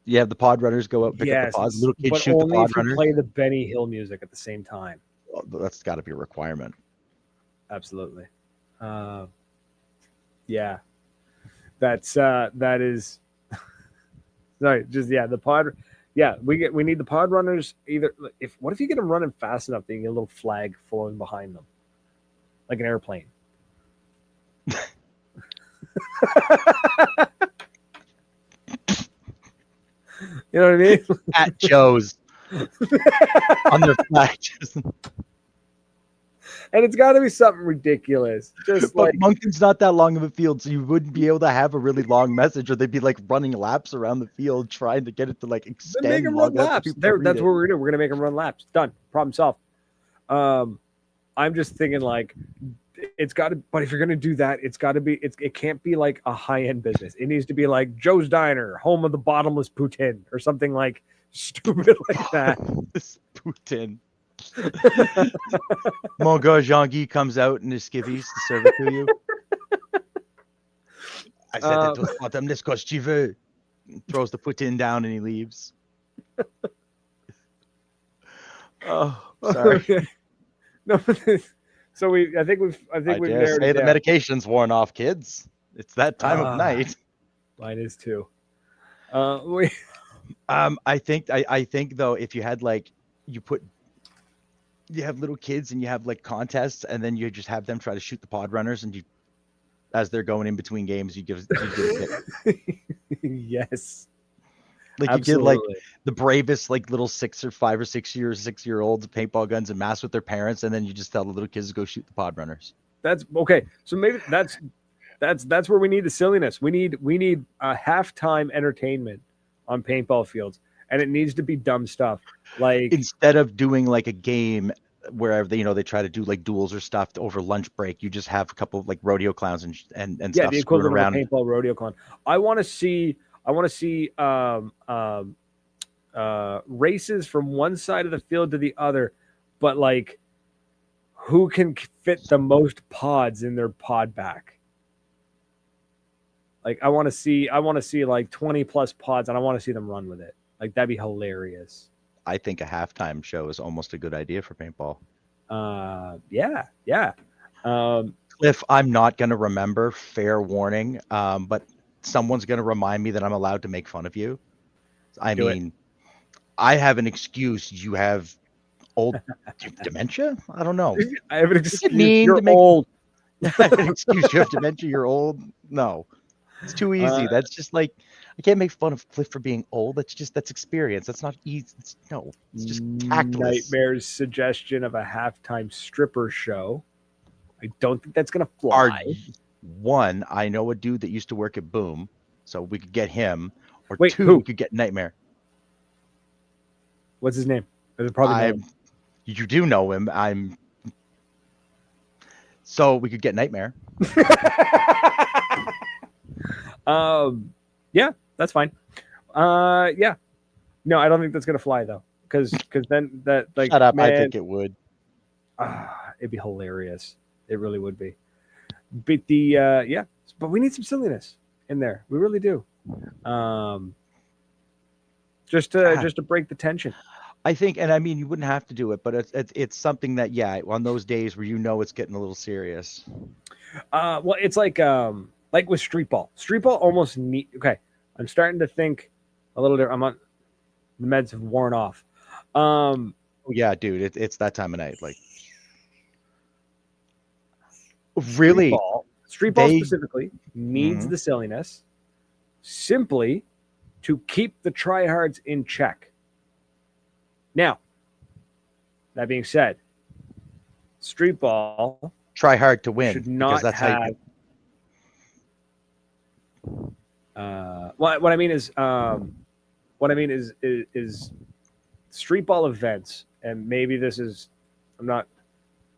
Speaker 2: you have the pod runners go out, pick up the pods, little kids shoot the pod runners.
Speaker 1: Play the Benny Hill music at the same time.
Speaker 2: Well, that's got to be a requirement.
Speaker 1: Absolutely. Yeah. That is sorry, just the pod. Yeah, we need the pod runners. What if you get them running fast enough that you get a little flag flowing behind them, like an airplane? You know what I mean?
Speaker 2: At Joe's on their flag.
Speaker 1: And it's got to be something ridiculous. Just
Speaker 2: but Moncton's not that long of a field, so you wouldn't be able to have a really long message, or they'd be like running laps around the field trying to get it to like extend.
Speaker 1: Make them run laps. That's what we're gonna do. We're gonna make them run laps. Done. Problem solved. I'm just thinking like it's got to. But if you're gonna do that, it's got to be. It can't be like a high end business. It needs to be like Joe's Diner, home of the bottomless poutine, or something like stupid like that.
Speaker 2: This poutine. Mon gars Jean-Guy comes out in his skivvies to serve it to you. I said that to bottomless cause tu veux. Throws the poutine down and he leaves. Oh, sorry.
Speaker 1: Okay. No, so I think we've
Speaker 2: say the medication's worn off, kids. It's that time of night.
Speaker 1: Mine is too.
Speaker 2: I think though, if you had like you have little kids and you have like contests, and then you just have them try to shoot the pod runners, and as they're going in between games, you give a tip.
Speaker 1: Yes.
Speaker 2: Like absolutely. You get like the bravest like little 5 or 6 year olds paintball guns and masks with their parents, and then you just tell the little kids to go shoot the pod runners.
Speaker 1: That's okay. So maybe that's where we need the silliness. We need a halftime entertainment on paintball fields, and it needs to be dumb stuff. Like
Speaker 2: instead of doing like a game where they try to do like duels or stuff over lunch break, you just have a couple of like rodeo clowns and stuff
Speaker 1: the equivalent
Speaker 2: around.
Speaker 1: Of a paintball rodeo clown. I want to see races from one side of the field to the other, but like who can fit the most pods in their pod back. Like I want to see like 20 plus pods, and I want to see them run with it. Like that'd be hilarious.
Speaker 2: I think a halftime show is almost a good idea for paintball.
Speaker 1: Yeah.
Speaker 2: Cliff, I'm not going to remember, fair warning, but someone's going to remind me that I'm allowed to make fun of you. I mean, I have an excuse. You have old dementia? I don't know.
Speaker 1: I have an excuse. You're old.
Speaker 2: I have an excuse. You have dementia. You're old. No, it's too easy. That's just like, I can't make fun of Cliff for being old. That's experience. That's not easy. It's just tactless.
Speaker 1: Nightmare's suggestion of a halftime stripper show. I don't think that's gonna fly.
Speaker 2: One, I know a dude that used to work at Boom, so we could get him. Or
Speaker 1: wait,
Speaker 2: two,
Speaker 1: who?
Speaker 2: We could get Nightmare.
Speaker 1: What's his name?
Speaker 2: You do know him. So we could get Nightmare.
Speaker 1: Yeah, that's fine. Yeah. No, I don't think that's gonna fly though, because then that like.
Speaker 2: Shut up! Man, I think it would.
Speaker 1: It'd be hilarious. It really would be. But but we need some silliness in there. We really do. Just to break the tension.
Speaker 2: I think, and I mean, you wouldn't have to do it, but it's something that on those days where it's getting a little serious.
Speaker 1: Well, it's like with street ball. Street ball almost need. Okay, I'm starting to think a little different. I'm on the meds have worn off.
Speaker 2: Yeah, dude, it's that time of night. Like, really,
Speaker 1: street ball specifically needs the silliness, simply to keep the tryhards in check. Now, That being said, street ball
Speaker 2: Try hard to win
Speaker 1: should
Speaker 2: because
Speaker 1: not
Speaker 2: that's
Speaker 1: have.
Speaker 2: how you.
Speaker 1: What I mean is street ball events, and maybe this is I'm not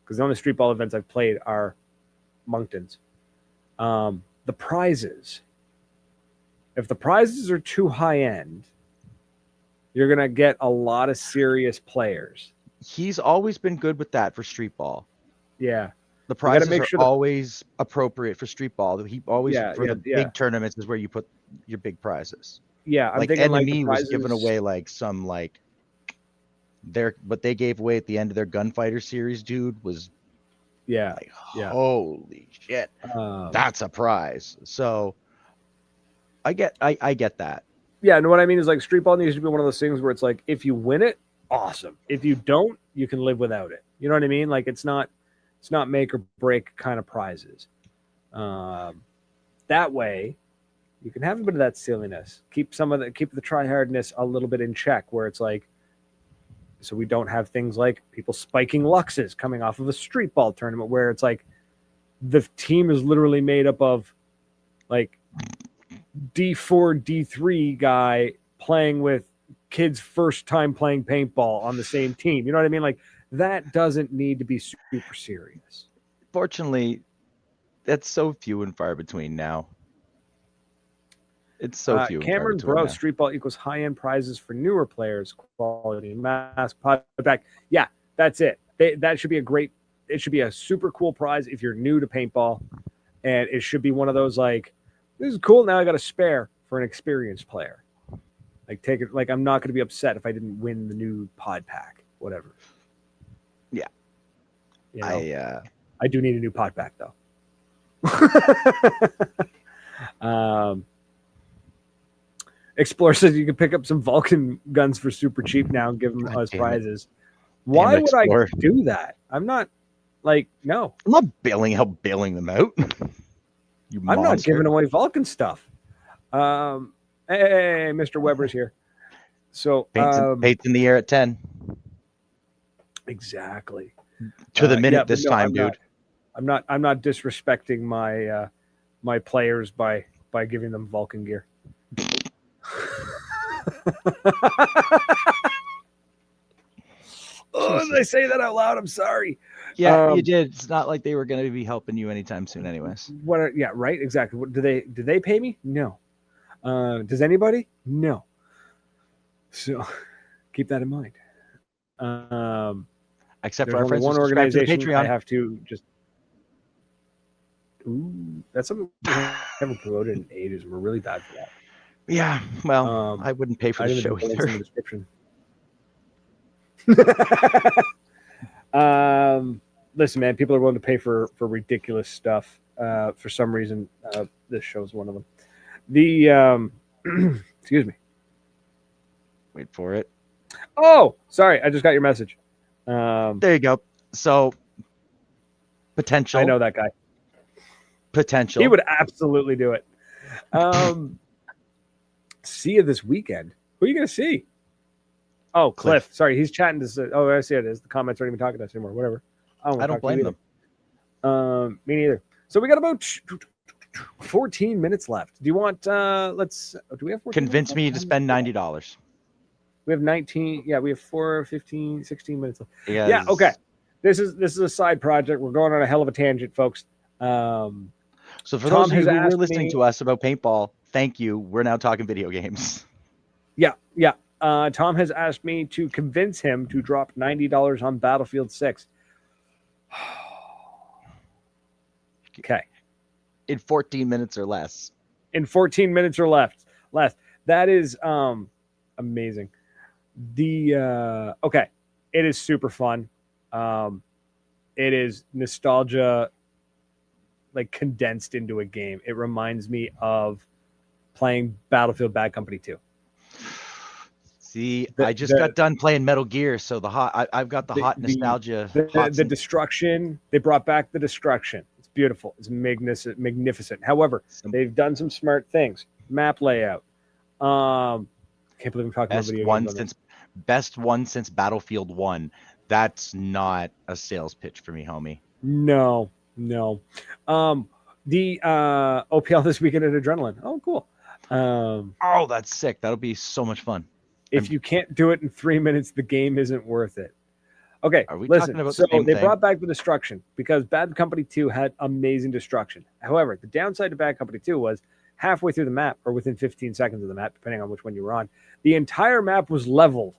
Speaker 1: because the only street ball events I've played are Moncton's. The prizes. If the prizes are too high end, you're gonna get a lot of serious players.
Speaker 2: He's always been good with that for street ball.
Speaker 1: Yeah.
Speaker 2: The prizes
Speaker 1: make
Speaker 2: are
Speaker 1: sure
Speaker 2: always appropriate for street ball. He always for the
Speaker 1: yeah.
Speaker 2: big tournaments is where you put your big prizes.
Speaker 1: Yeah, I'm
Speaker 2: like
Speaker 1: thinking like
Speaker 2: Enemy
Speaker 1: the
Speaker 2: was
Speaker 1: prizes,
Speaker 2: giving away like some like what they gave away at the end of their Gunfighter series, dude, was like holy shit. That's a prize. So I get that.
Speaker 1: Yeah, and what I mean is like street ball needs to be one of those things where it's like if you win it, awesome. If you don't, you can live without it. You know what I mean? Like it's not make or break kind of prizes. That way, you can have a bit of that silliness. Keep the try hardness a little bit in check, where it's like, so we don't have things like people spiking Luxes coming off of a street ball tournament, where it's like the team is literally made up of like D4, D3 guy playing with kids first time playing paintball on the same team. You know what I mean? Like that doesn't need to be super serious.
Speaker 2: Fortunately, that's so few and far between now. It's so few.
Speaker 1: Cameron Bro, street ball equals high end prizes for newer players, quality mask back. Yeah, that's it. That should be it should be a super cool prize if you're new to paintball, and it should be one of those like, this is cool. Now I got a spare for an experienced player. Like take it. Like I'm not going to be upset if I didn't win the new pod pack, whatever.
Speaker 2: Yeah,
Speaker 1: you know? I do need a new pod pack though. Explorer says you can pick up some Vulcan guns for super cheap now and give them us prizes. Why would I do that? I'm not like no.
Speaker 2: I'm not bailing them out.
Speaker 1: I'm not giving away Vulcan stuff. Hey, Mr. Weber's here. So
Speaker 2: paint's in the air at 10.
Speaker 1: Exactly.
Speaker 2: To the minute this time, dude.
Speaker 1: I'm not disrespecting my players by giving them Vulcan gear. Oh, did I say that out loud? I'm sorry.
Speaker 2: Yeah, you did. It's not like they were going to be helping you anytime soon, anyways.
Speaker 1: Yeah, right. Exactly. Do they pay me? No. Does anybody? No. So keep that in mind.
Speaker 2: Except for our friends
Speaker 1: one organization,
Speaker 2: Patreon.
Speaker 1: I have to just. Ooh, that's something we haven't promoted in ages. We're really bad for that.
Speaker 2: Yeah, well, I wouldn't pay for the show either.
Speaker 1: In the description. Listen, man, people are willing to pay for ridiculous stuff. For some reason, this show's one of them. The excuse me.
Speaker 2: Wait for it.
Speaker 1: Oh, sorry, I just got your message.
Speaker 2: There you go. So potential.
Speaker 1: I know that guy.
Speaker 2: Potential.
Speaker 1: He would absolutely do it. See you this weekend. Who are you going to see? Oh, Cliff. Sorry, he's chatting to. Oh, I see it is. The comments aren't even talking to us anymore. Whatever.
Speaker 2: I don't blame them.
Speaker 1: Me neither. So we got about 14 minutes left. Do you want? Do we have 14
Speaker 2: Convince me to spend $90.
Speaker 1: We have 19. Yeah, we have 15, 16 minutes left.
Speaker 2: Yes.
Speaker 1: Yeah. Okay. This is a side project. We're going on a hell of a tangent, folks.
Speaker 2: So for those of you who were listening to us about paintball, thank you. We're now talking video games.
Speaker 1: Yeah. Tom has asked me to convince him to drop $90 on Battlefield 6. Okay.
Speaker 2: In 14 minutes or less.
Speaker 1: In 14 minutes or less. That is amazing. Okay. It is super fun. It is nostalgia like condensed into a game. It reminds me of playing Battlefield Bad Company 2.
Speaker 2: See, I just got done playing Metal Gear, so I've got the hot nostalgia.
Speaker 1: The destruction, they brought back the destruction. It's beautiful. It's magnificent. However, they've done some smart things. Map layout. Can't believe I'm talking about video games.
Speaker 2: Best one since Battlefield 1. That's not a sales pitch for me, homie.
Speaker 1: No. The OPL this weekend at Adrenaline. Oh, cool.
Speaker 2: Oh, that's sick. That'll be so much fun.
Speaker 1: If you can't do it in 3 minutes, the game isn't worth it. Okay,
Speaker 2: are we
Speaker 1: listen.
Speaker 2: talking about
Speaker 1: So
Speaker 2: the same
Speaker 1: they
Speaker 2: thing?
Speaker 1: brought back the destruction because Bad Company 2 had amazing destruction. However, the downside to Bad Company 2 was halfway through the map, or within 15 seconds of the map, depending on which one you were on, the entire map was leveled.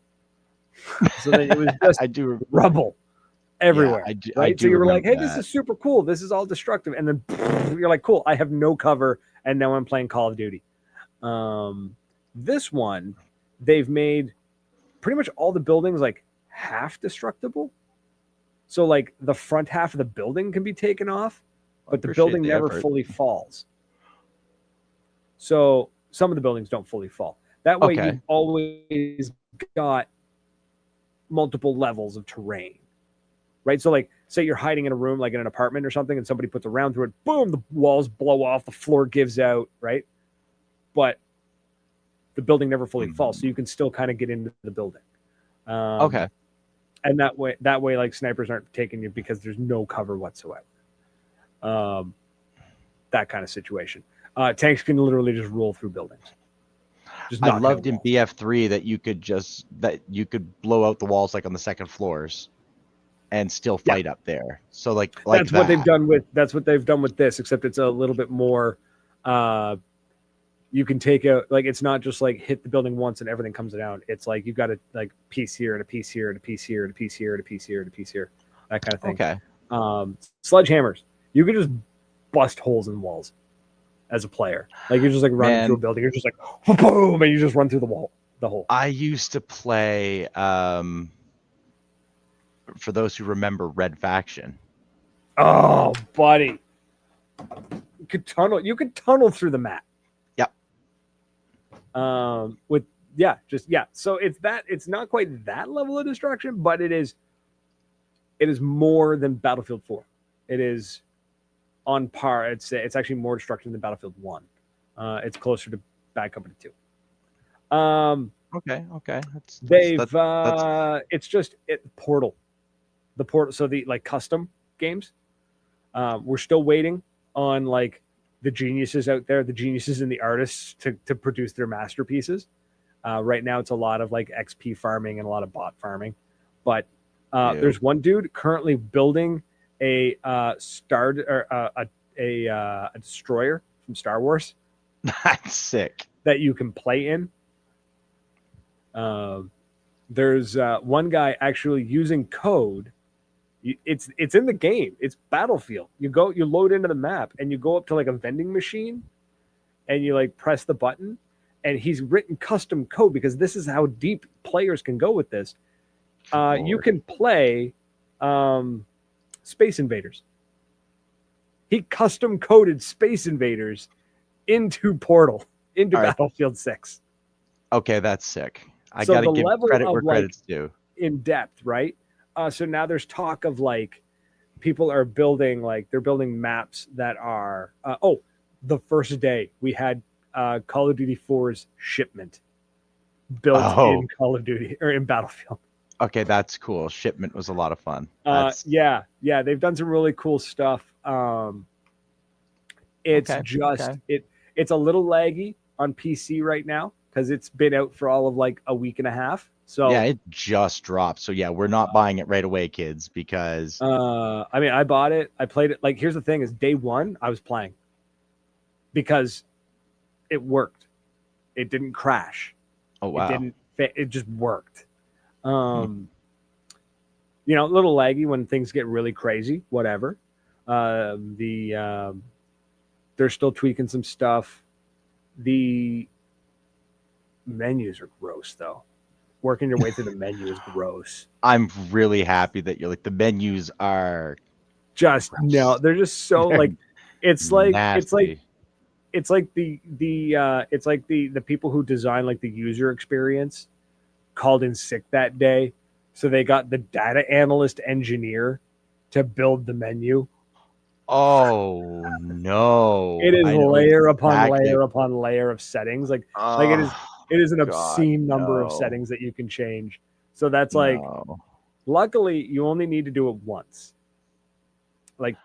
Speaker 1: So then it was just
Speaker 2: I do
Speaker 1: rubble everywhere.
Speaker 2: Yeah,
Speaker 1: right? So you were like, hey,
Speaker 2: that.
Speaker 1: this is super cool. This is all destructive. And then you're like, cool, I have no cover. And now I'm playing Call of Duty. This one, they've made pretty much all the buildings like half destructible. So like the front half of the building can be taken off, but the building never fully falls. So some of the buildings don't fully fall. That way you've always got multiple levels of terrain. Right? So like say you're hiding in a room like in an apartment or something and somebody puts a round through it, boom, the walls blow off, the floor gives out, right? But the building never fully falls, so you can still kind of get into the building. And that way, like snipers aren't taking you because there's no cover whatsoever. That kind of situation. Tanks can literally just roll through buildings.
Speaker 2: I loved in BF3 that you could blow out the walls like on the second floors and still fight up there. So like
Speaker 1: that's what they've done with this, except it's a little bit more. You can take out, like, it's not just like hit the building once and everything comes down. It's like you've got a like piece here and a piece here and a piece here and a piece here and a piece here and a piece here, that kind of thing. Sledgehammers, you can just bust holes in walls as a player. Like you're just like running through a building, you're just like boom, and you just run through the hole.
Speaker 2: I used to play for those who remember Red Faction.
Speaker 1: Oh, buddy. You could tunnel through the map. So it's not quite that level of destruction, but it is more than Battlefield 4. It is on par. It's actually more destruction than Battlefield 1. It's closer to Bad Company 2.
Speaker 2: Okay.
Speaker 1: It's just Portal. The Portal, so the like custom games. We're still waiting on like the geniuses out there, the geniuses and the artists to produce their masterpieces. Right now it's a lot of like XP farming and a lot of bot farming, but there's one dude currently building a destroyer from Star Wars.
Speaker 2: That's sick.
Speaker 1: That you can play in. There's one guy actually using code. It's in the game. It's Battlefield. You load into the map and you go up to like a vending machine and you like press the button and he's written custom code because this is how deep players can go with this. You can play Space Invaders. He custom coded Space Invaders into Portal, into Battlefield 6.
Speaker 2: Okay, that's sick. I got to give credit where credit's due.
Speaker 1: In depth, right? So now there's talk of like people are building, like they're building maps that are, the first day we had Call of Duty 4's shipment built in Call of Duty or in Battlefield.
Speaker 2: Okay, that's cool. Shipment was a lot of fun.
Speaker 1: Yeah, they've done some really cool stuff. It's it's a little laggy on PC right now because it's been out for all of like a week and a half. So
Speaker 2: yeah, it just dropped. So yeah, we're not buying it right away, kids, because
Speaker 1: I mean, I bought it, I played it. Like, here's the thing: is day one I was playing because it worked. It didn't crash.
Speaker 2: Oh wow!
Speaker 1: It just worked. You know, a little laggy when things get really crazy. Whatever. They're still tweaking some stuff. The menus are gross, though. Working your way through the menu is gross.
Speaker 2: I'm really happy that you're like, the menus are
Speaker 1: just gross. No, they're just so like it's like
Speaker 2: nasty.
Speaker 1: it's like the people who design like the user experience called in sick that day, so they got the data analyst engineer to build the menu.
Speaker 2: Oh no!
Speaker 1: It is layer upon layer upon layer of settings. Like it is an obscene number of settings that you can change. So that's like Luckily, you only need to do it once. Like,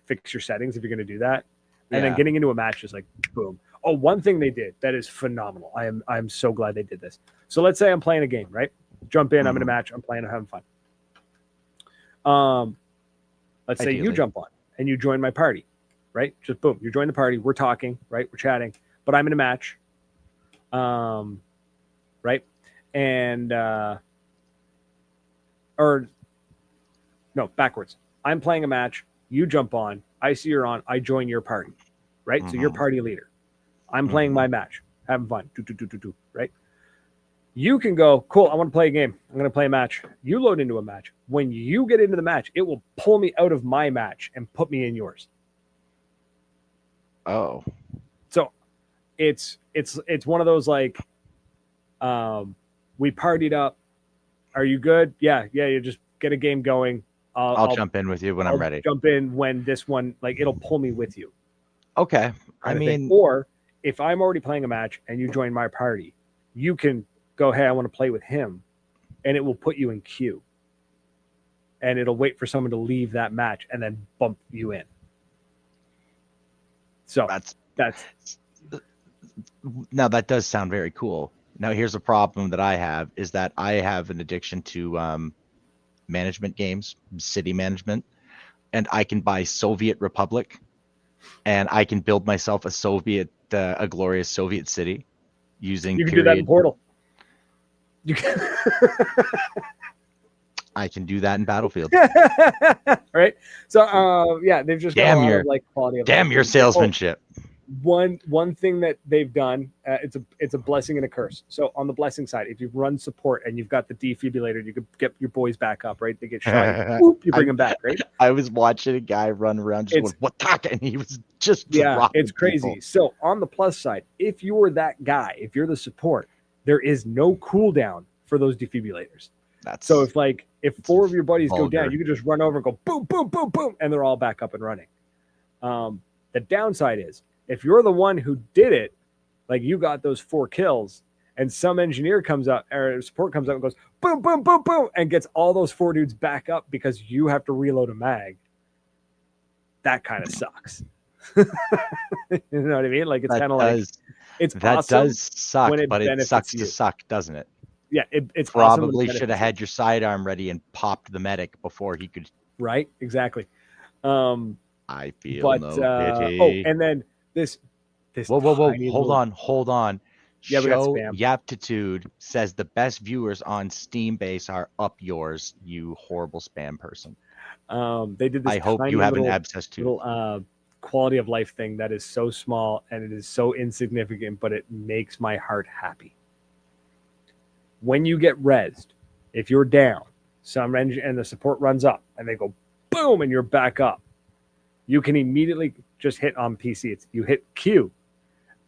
Speaker 1: fix your settings if you're going to do that. And then getting into a match is like, boom. Oh, one thing they did that is phenomenal. I'm so glad they did this. So let's say I'm playing a game, right? Jump in, I'm in a match, I'm playing, I'm having fun. Let's say you jump on and you join my party, right? Just boom, you join the party, we're talking, right? We're chatting, but I'm in a match. Right? And or no, backwards. I'm playing a match, you jump on, I see you're on, I join your party, right? So you're party leader. I'm playing my match, having fun, right? You can go, cool, I want to play a game. I'm going to play a match. You load into a match. When you get into the match, it will pull me out of my match and put me in yours.
Speaker 2: Oh.
Speaker 1: So it's one of those like, we partied up. Are you good? Yeah. You just get a game going.
Speaker 2: I'll jump in with you when I'm ready.
Speaker 1: Jump in when this one, like, it'll pull me with you.
Speaker 2: Okay. I mean,
Speaker 1: or if I'm already playing a match and you join my party, you can go, hey, I want to play with him, and it will put you in queue. And it'll wait for someone to leave that match and then bump you in. So that's
Speaker 2: now that does sound very cool. Now here's a problem that I have is that I have an addiction to management games, city management, and I can buy Soviet Republic, and I can build myself a glorious Soviet city using.
Speaker 1: You can do that in Portal. You can.
Speaker 2: I can do that in Battlefield.
Speaker 1: Right. So they've just got a lot of, like, quality of
Speaker 2: damn your salesmanship.
Speaker 1: One thing that they've done, it's a blessing and a curse. So on the blessing side, if you run support and you've got the defibrillator, you could get your boys back up, right? They get shot, whoop, you bring them back, right?
Speaker 2: I was watching a guy run around just going, what the? And he was just dropping
Speaker 1: it's crazy.
Speaker 2: People.
Speaker 1: So on the plus side, if you're that guy, if you're the support, there is no cooldown for those defibrillators. So if four of your buddies go down, you can just run over and go boom, boom, boom, boom, and they're all back up and running. The downside is if you're the one who did it, like you got those 4 kills, and some engineer comes up or support comes up and goes boom, boom, boom, boom, and gets all those 4 dudes back up because you have to reload a mag. That kind of sucks. You know what I mean? Like, it's kind of like, it's
Speaker 2: that
Speaker 1: awesome
Speaker 2: does suck, but it sucks to suck, doesn't it?
Speaker 1: Yeah, it's
Speaker 2: probably
Speaker 1: awesome
Speaker 2: should have had your sidearm ready and popped the medic before he could.
Speaker 1: Right, exactly.
Speaker 2: I feel no pity.
Speaker 1: Oh, and then this.
Speaker 2: Whoa! Hold on.
Speaker 1: Yeah, we got
Speaker 2: Show
Speaker 1: spam.
Speaker 2: Yaptitude says the best viewers on Steam base are up yours, you horrible spam person.
Speaker 1: They did this.
Speaker 2: I hope you have an abscess too.
Speaker 1: Little quality of life thing that is so small and it is so insignificant, but it makes my heart happy. When you get rezzed, if you're down, and the support runs up and they go boom and you're back up, you can immediately just hit on PC. You hit Q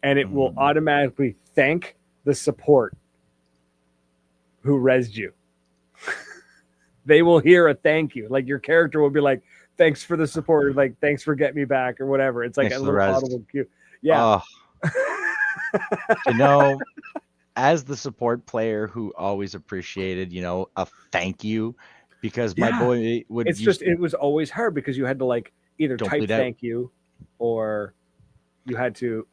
Speaker 1: and it will automatically thank the support who rezzed you. They will hear a thank you. Like, your character will be like, thanks for the support, or like, thanks for getting me back, or whatever. It's like a little audible cue. Yeah.
Speaker 2: As the support player who always appreciated, a thank you, because my boy would.
Speaker 1: It was always hard because you had to, like, either type thank you, or you had to,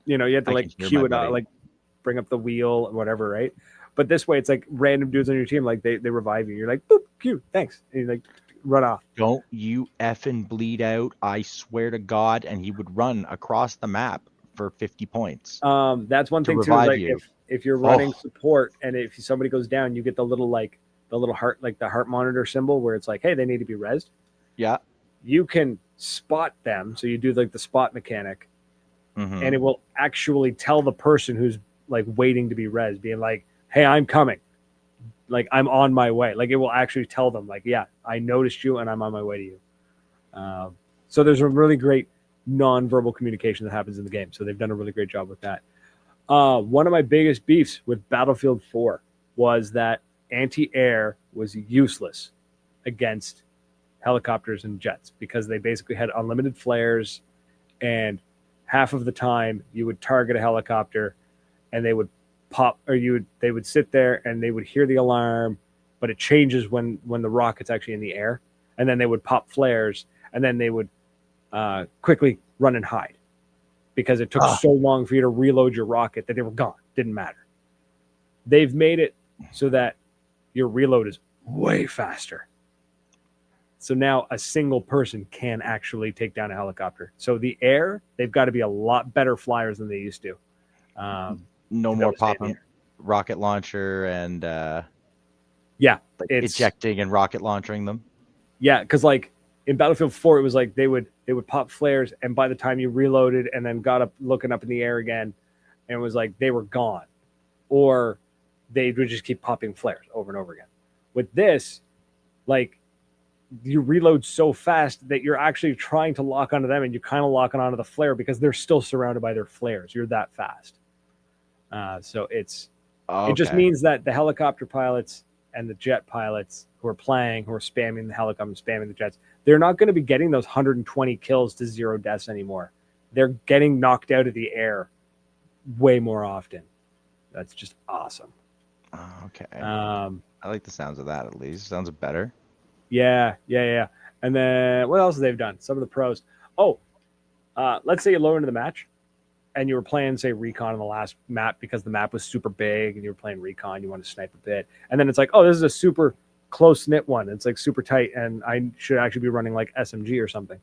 Speaker 1: you had to like cue it out, like bring up the wheel and whatever, right? But this way, it's like random dudes on your team, like they revive you. You're like, boop, cue, thanks, and you like run off.
Speaker 2: Don't you effing bleed out! I swear to God, and he would run across the map for 50 points.
Speaker 1: That's one thing too. Like, if you're running support and if somebody goes down, you get the little heart, like the heart monitor symbol where it's like, hey, they need to be rezzed.
Speaker 2: Yeah.
Speaker 1: You can spot them. So you do like the spot mechanic, and it will actually tell the person who's like waiting to be rezzed, being like, hey, I'm coming. Like, I'm on my way. Like, it will actually tell them, like, yeah, I noticed you and I'm on my way to you. So there's a really great non-verbal communication that happens in the game. So they've done a really great job with that. One of my biggest beefs with Battlefield 4 was that anti-air was useless against helicopters and jets because they basically had unlimited flares, and half of the time you would target a helicopter and they would pop, or they would sit there and they would hear the alarm but it changes when the rocket's actually in the air, and then they would pop flares, and then they would quickly run and hide because it took so long for you to reload your rocket that they were gone. Didn't matter. They've made it so that your reload is way faster. So now a single person can actually take down a helicopter. So the air, they've got to be a lot better flyers than they used to.
Speaker 2: No more popping rocket launcher and ejecting and rocket launchering them.
Speaker 1: Yeah, because like in Battlefield 4, it was like they would pop flares, and by the time you reloaded and then got up looking up in the air again, and it was like they were gone, or they would just keep popping flares over and over again. With this, like you reload so fast that you're actually trying to lock onto them, and you're kind of locking onto the flare because they're still surrounded by their flares. You're that fast. So it just means that the helicopter pilots and the jet pilots who are spamming the helicopter, spamming the jets, they're not going to be getting those 120 kills to 0 deaths anymore. They're getting knocked out of the air way more often. That's just awesome.
Speaker 2: Okay. I like the sounds of that, at least. Sounds better.
Speaker 1: Yeah. And then what else have they done? Some of the pros. Let's say you're low into the match and you were playing, say, Recon in the last map because the map was super big and you were playing Recon, you want to snipe a bit. And then it's like, this is a super close-knit one. It's like super tight, and I should actually be running like SMG or something.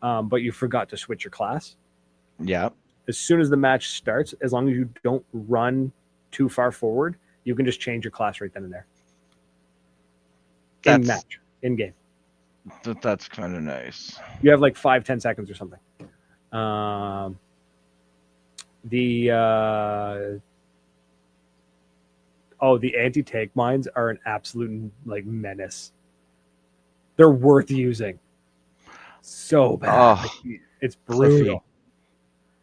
Speaker 1: But you forgot to switch your class.
Speaker 2: Yeah.
Speaker 1: As soon as the match starts, as long as you don't run too far forward, you can just change your class right then and there. In game.
Speaker 2: That's kind of nice.
Speaker 1: You have like 5-10 seconds or something. The anti-tank mines are an absolute like menace. They're worth using. So bad. It's brutal.
Speaker 2: Cliffy,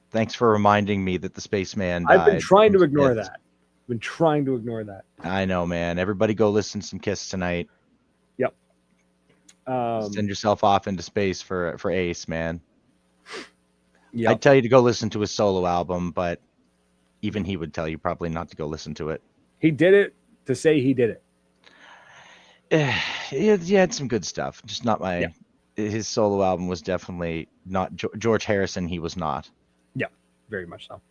Speaker 2: thanks for reminding me that the spaceman died.
Speaker 1: I've been trying to ignore that. I
Speaker 2: know, man. Everybody go listen to some Kiss tonight.
Speaker 1: Yep.
Speaker 2: Send yourself off into space for Ace, man.
Speaker 1: Yep.
Speaker 2: I'd tell you to go listen to his solo album, but even he would tell you probably not to go listen to it.
Speaker 1: He did it to say he did
Speaker 2: it. He had some good stuff, just not my... Yeah. His solo album was definitely not... George Harrison, he was not.
Speaker 1: Yeah, very much so.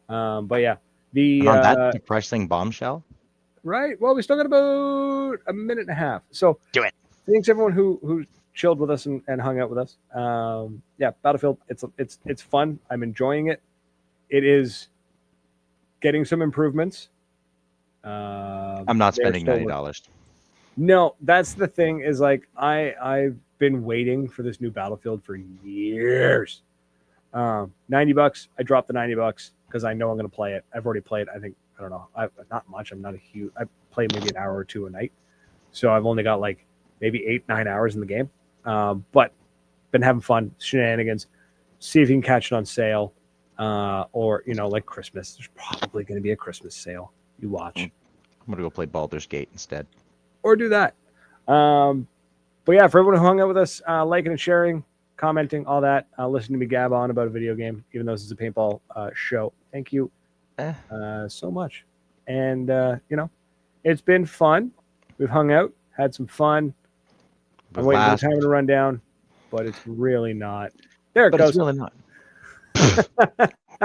Speaker 1: But yeah.
Speaker 2: And on that depressing bombshell?
Speaker 1: Right. Well, we still got about a minute and a half. So
Speaker 2: do it.
Speaker 1: Thanks everyone who chilled with us and hung out with us. Battlefield, it's fun. I'm enjoying it. It is getting some improvements.
Speaker 2: I'm not spending $90.
Speaker 1: No, that's the thing is like I've been waiting for this new Battlefield for years. $90. I dropped the $90 because I know I'm going to play it. I've already played. I think, I don't know. Not much. I'm not a huge. I play maybe an hour or two a night. So I've only got like maybe 8-9 hours in the game. But been having fun, shenanigans. See if you can catch it on sale, or like Christmas. There's probably going to be a Christmas sale. You watch.
Speaker 2: I'm gonna go play Baldur's Gate instead,
Speaker 1: or do that. But yeah, for everyone who hung out with us, liking and sharing, commenting, all that, listening to me gab on about a video game, even though this is a paintball show. Thank you so much. And it's been fun. We've hung out, had some fun. I'm waiting for the time to run down, but it's really not. There it goes.
Speaker 2: It's really not.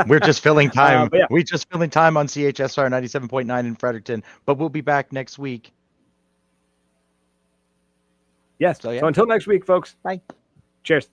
Speaker 2: We're just filling time. We're just filling time on CHSR 97.9 in Fredericton, but we'll be back next week.
Speaker 1: Yes. So until next week, folks.
Speaker 2: Bye.
Speaker 1: Cheers.